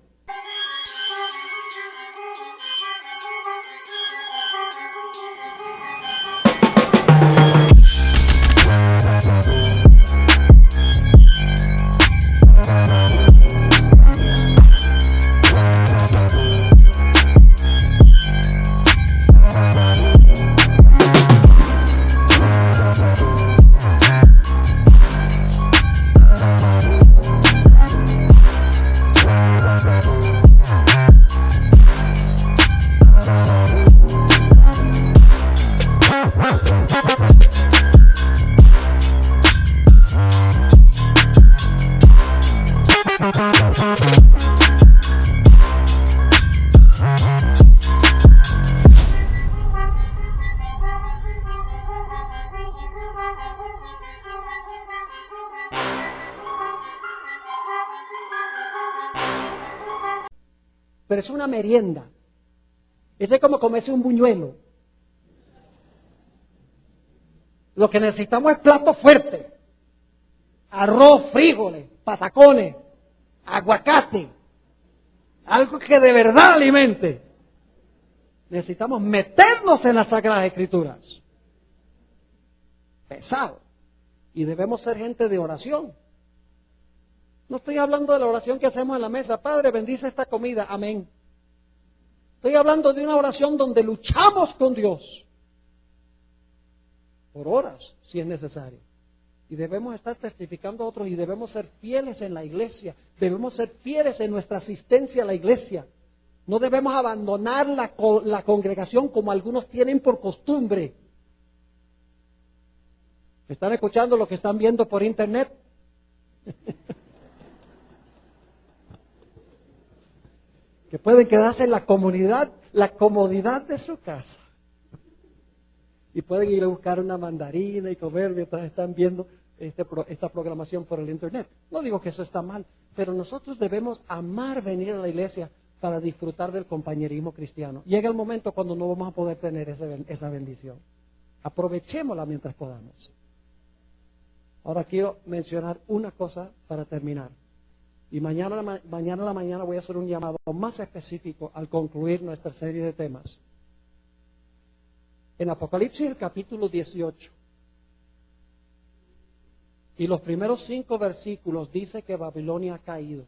Pero es una merienda. Es como comerse un buñuelo. Lo que necesitamos es plato fuerte. Arroz, frijoles, patacones, aguacate. Algo que de verdad alimente. Necesitamos meternos en las Sagradas Escrituras. Pesado. Y debemos ser gente de oración. No estoy hablando de la oración que hacemos en la mesa. Padre, bendice esta comida. Amén. Estoy hablando de una oración donde luchamos con Dios. Por horas, si es necesario. Y debemos estar testificando a otros y debemos ser fieles en la iglesia. Debemos ser fieles en nuestra asistencia a la iglesia. No debemos abandonar la congregación como algunos tienen por costumbre. ¿Están escuchando lo que están viendo por internet? Que pueden quedarse en la comodidad de su casa. Y pueden ir a buscar una mandarina y comer mientras están viendo esta programación por el internet. No digo que eso está mal, pero nosotros debemos amar venir a la iglesia para disfrutar del compañerismo cristiano. Llega el momento cuando no vamos a poder tener esa bendición. Aprovechémosla mientras podamos. Ahora quiero mencionar una cosa para terminar. Y mañana a la mañana voy a hacer un llamado más específico al concluir nuestra serie de temas. En Apocalipsis, el capítulo 18, y los primeros 5 versículos dice que Babilonia ha caído.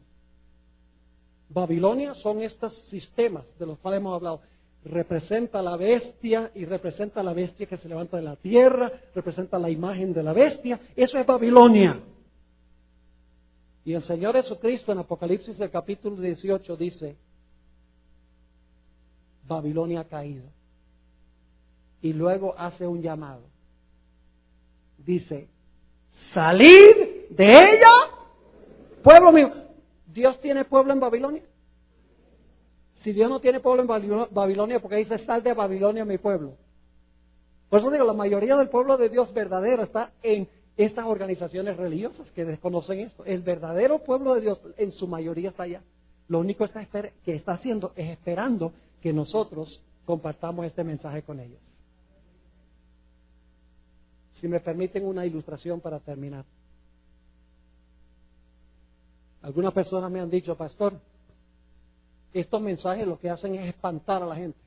Babilonia son estos sistemas de los cuales hemos hablado. Representa la bestia y representa la bestia que se levanta de la tierra, representa la imagen de la bestia. Eso es Babilonia. Y el Señor Jesucristo en Apocalipsis, el capítulo 18, dice, Babilonia ha caído. Y luego hace un llamado. Dice, salid de ella, pueblo mío. ¿Dios tiene pueblo en Babilonia? Si Dios no tiene pueblo en Babilonia, porque dice, sal de Babilonia mi pueblo. Por eso digo, la mayoría del pueblo de Dios verdadero está en estas organizaciones religiosas que desconocen esto. El verdadero pueblo de Dios en su mayoría está allá. Lo único que está haciendo es esperando que nosotros compartamos este mensaje con ellos. Si me permiten una ilustración para terminar. Algunas personas me han dicho, pastor, estos mensajes lo que hacen es espantar a la gente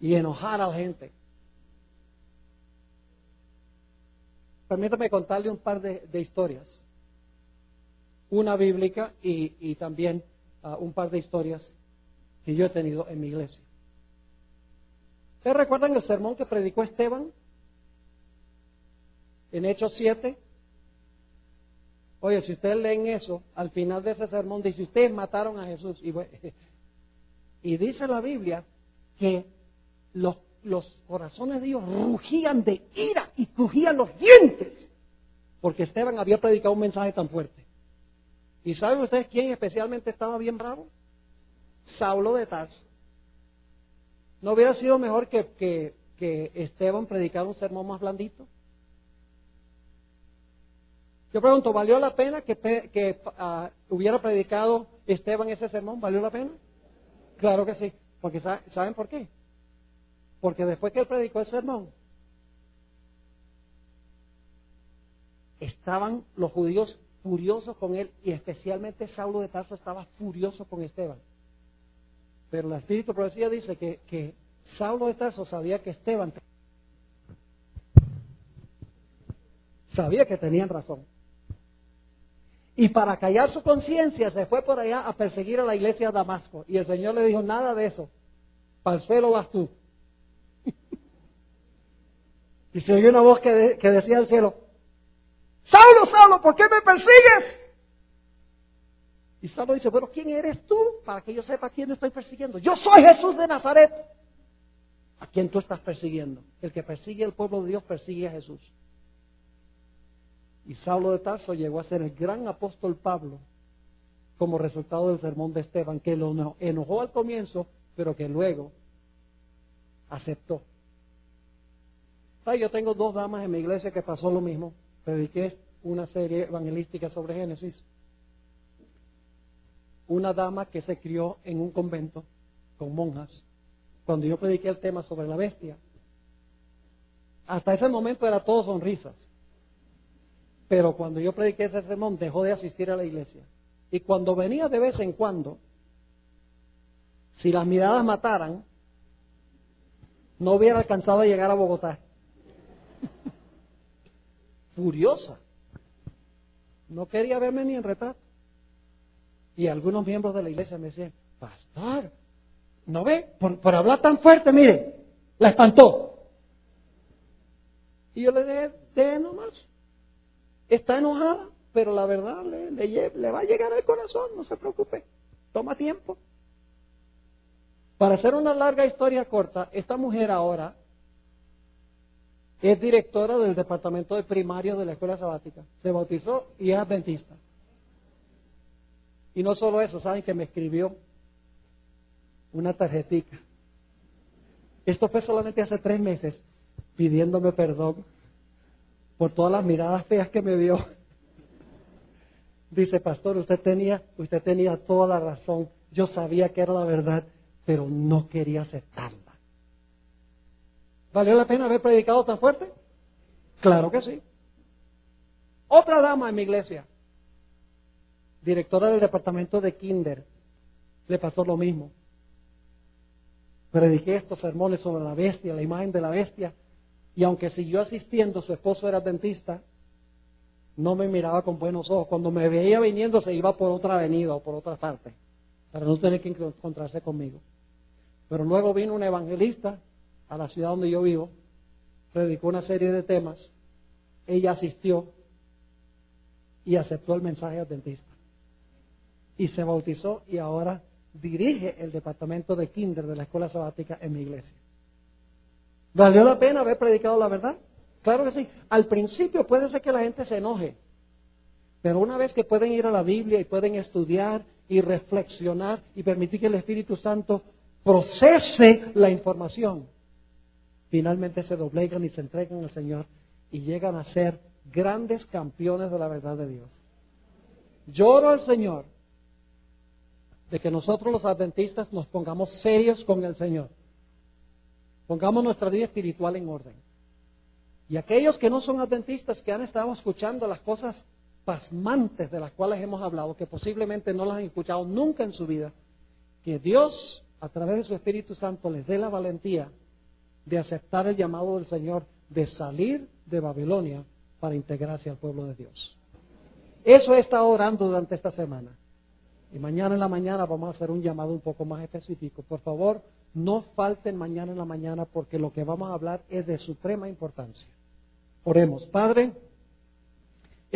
y enojar a la gente. Permítame contarle un par de historias. Una bíblica y también un par de historias que yo he tenido en mi iglesia. ¿Ustedes recuerdan el sermón que predicó Esteban en Hechos 7? Oye, si ustedes leen eso, al final de ese sermón dice, ustedes mataron a Jesús. Y dice la Biblia que los corazones de ellos rugían de ira y crujían los dientes, porque Esteban había predicado un mensaje tan fuerte. ¿Y saben ustedes quién especialmente estaba bien bravo? Saulo de Tarso. ¿No hubiera sido mejor que Esteban predicara un sermón más blandito? Yo pregunto, ¿valió la pena que hubiera predicado Esteban ese sermón? ¿Valió la pena? Claro que sí. Porque ¿saben por qué? Porque después que él predicó el sermón, estaban los judíos furiosos con él, y especialmente Saulo de Tarso estaba furioso con Esteban. Pero el Espíritu de Profecía dice que Saulo de Tarso sabía que Esteban sabía que tenían razón. Y para callar su conciencia se fue por allá a perseguir a la iglesia de Damasco. Y el Señor le dijo, nada de eso, para el suelo vas tú. Y se oyó una voz que decía del cielo, Saulo, Saulo, ¿por qué me persigues? Y Saulo dice, bueno, ¿quién eres tú? Para que yo sepa a quién estoy persiguiendo. Yo soy Jesús de Nazaret. ¿A quién tú estás persiguiendo? El que persigue al pueblo de Dios persigue a Jesús. Y Saulo de Tarso llegó a ser el gran apóstol Pablo como resultado del sermón de Esteban, que lo enojó al comienzo, pero que luego aceptó. Yo tengo 2 damas en mi iglesia que pasó lo mismo. Prediqué una serie evangelística sobre Génesis. Una dama que se crió en un convento con monjas. Cuando yo prediqué el tema sobre la bestia, hasta ese momento era todo sonrisas. Pero cuando yo prediqué ese sermón, dejó de asistir a la iglesia. Y cuando venía de vez en cuando, si las miradas mataran, no hubiera alcanzado a llegar a Bogotá. Furiosa. No quería verme ni en retrato. Y algunos miembros de la iglesia me decían, pastor, ¿no ve? Por hablar tan fuerte, mire, la espantó. Y yo le dije, de nomás. Está enojada, pero la verdad le va a llegar al corazón, no se preocupe, toma tiempo. Para hacer una larga historia corta, esta mujer ahora es directora del departamento de primario de la escuela sabática, se bautizó y es adventista. Y no solo eso, saben que me escribió una tarjetita. Esto fue solamente hace 3 meses, pidiéndome perdón por todas las miradas feas que me dio. Dice, pastor, usted tenía toda la razón. Yo sabía que era la verdad, pero no quería aceptarla. ¿Valió la pena haber predicado tan fuerte? Claro que sí. Otra dama en mi iglesia, directora del departamento de Kinder, le pasó lo mismo. Prediqué estos sermones sobre la bestia, la imagen de la bestia, y aunque siguió asistiendo, su esposo era dentista, no me miraba con buenos ojos. Cuando me veía viniendo se iba por otra avenida o por otra parte, para no tener que encontrarse conmigo. Pero luego vino un evangelista a la ciudad donde yo vivo, predicó una serie de temas, ella asistió y aceptó el mensaje adventista. Y se bautizó y ahora dirige el departamento de Kinder de la escuela sabática en mi iglesia. ¿Valió la pena haber predicado la verdad? Claro que sí. Al principio puede ser que la gente se enoje, Pero una vez que pueden ir a la Biblia y pueden estudiar y reflexionar y permitir que el Espíritu Santo procese la información, finalmente se doblegan y se entregan al Señor y llegan a ser grandes campeones de la verdad de Dios. Lloro al Señor de que nosotros los adventistas nos pongamos serios con el Señor. Pongamos nuestra vida espiritual en orden. Y aquellos que no son adventistas, que han estado escuchando las cosas pasmantes de las cuales hemos hablado, que posiblemente no las han escuchado nunca en su vida, que Dios, a través de su Espíritu Santo, les dé la valentía de aceptar el llamado del Señor, de salir de Babilonia para integrarse al pueblo de Dios. Eso he estado orando durante esta semana. Y mañana en la mañana vamos a hacer un llamado un poco más específico. Por favor, no falten mañana en la mañana porque lo que vamos a hablar es de suprema importancia. Oremos. Padre,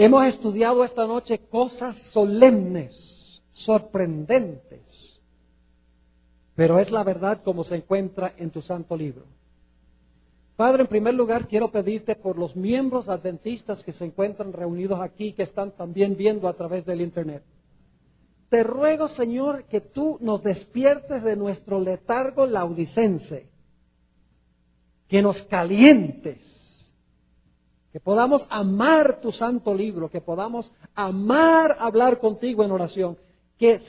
hemos estudiado esta noche cosas solemnes, sorprendentes, pero es la verdad como se encuentra en tu santo libro. Padre, en primer lugar quiero pedirte por los miembros adventistas que se encuentran reunidos aquí, que están también viendo a través del internet. Te ruego, Señor, que tú nos despiertes de nuestro letargo laudicense, que nos calientes, que podamos amar tu santo libro, que podamos amar hablar contigo en oración, que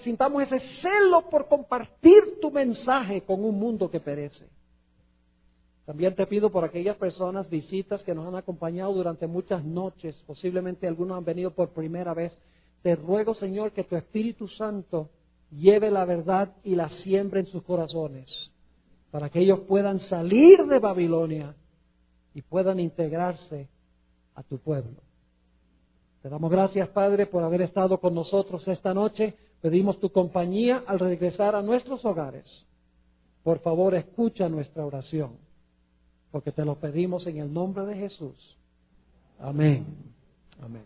sintamos ese celo por compartir tu mensaje con un mundo que perece. También te pido por aquellas personas, visitas que nos han acompañado durante muchas noches, posiblemente algunos han venido por primera vez. Te ruego, Señor, que tu Espíritu Santo lleve la verdad y la siembre en sus corazones, para que ellos puedan salir de Babilonia y puedan integrarse a tu pueblo. Te damos gracias, Padre, por haber estado con nosotros esta noche. Pedimos tu compañía al regresar a nuestros hogares. Por favor, escucha nuestra oración, porque te lo pedimos en el nombre de Jesús. Amén. Amén.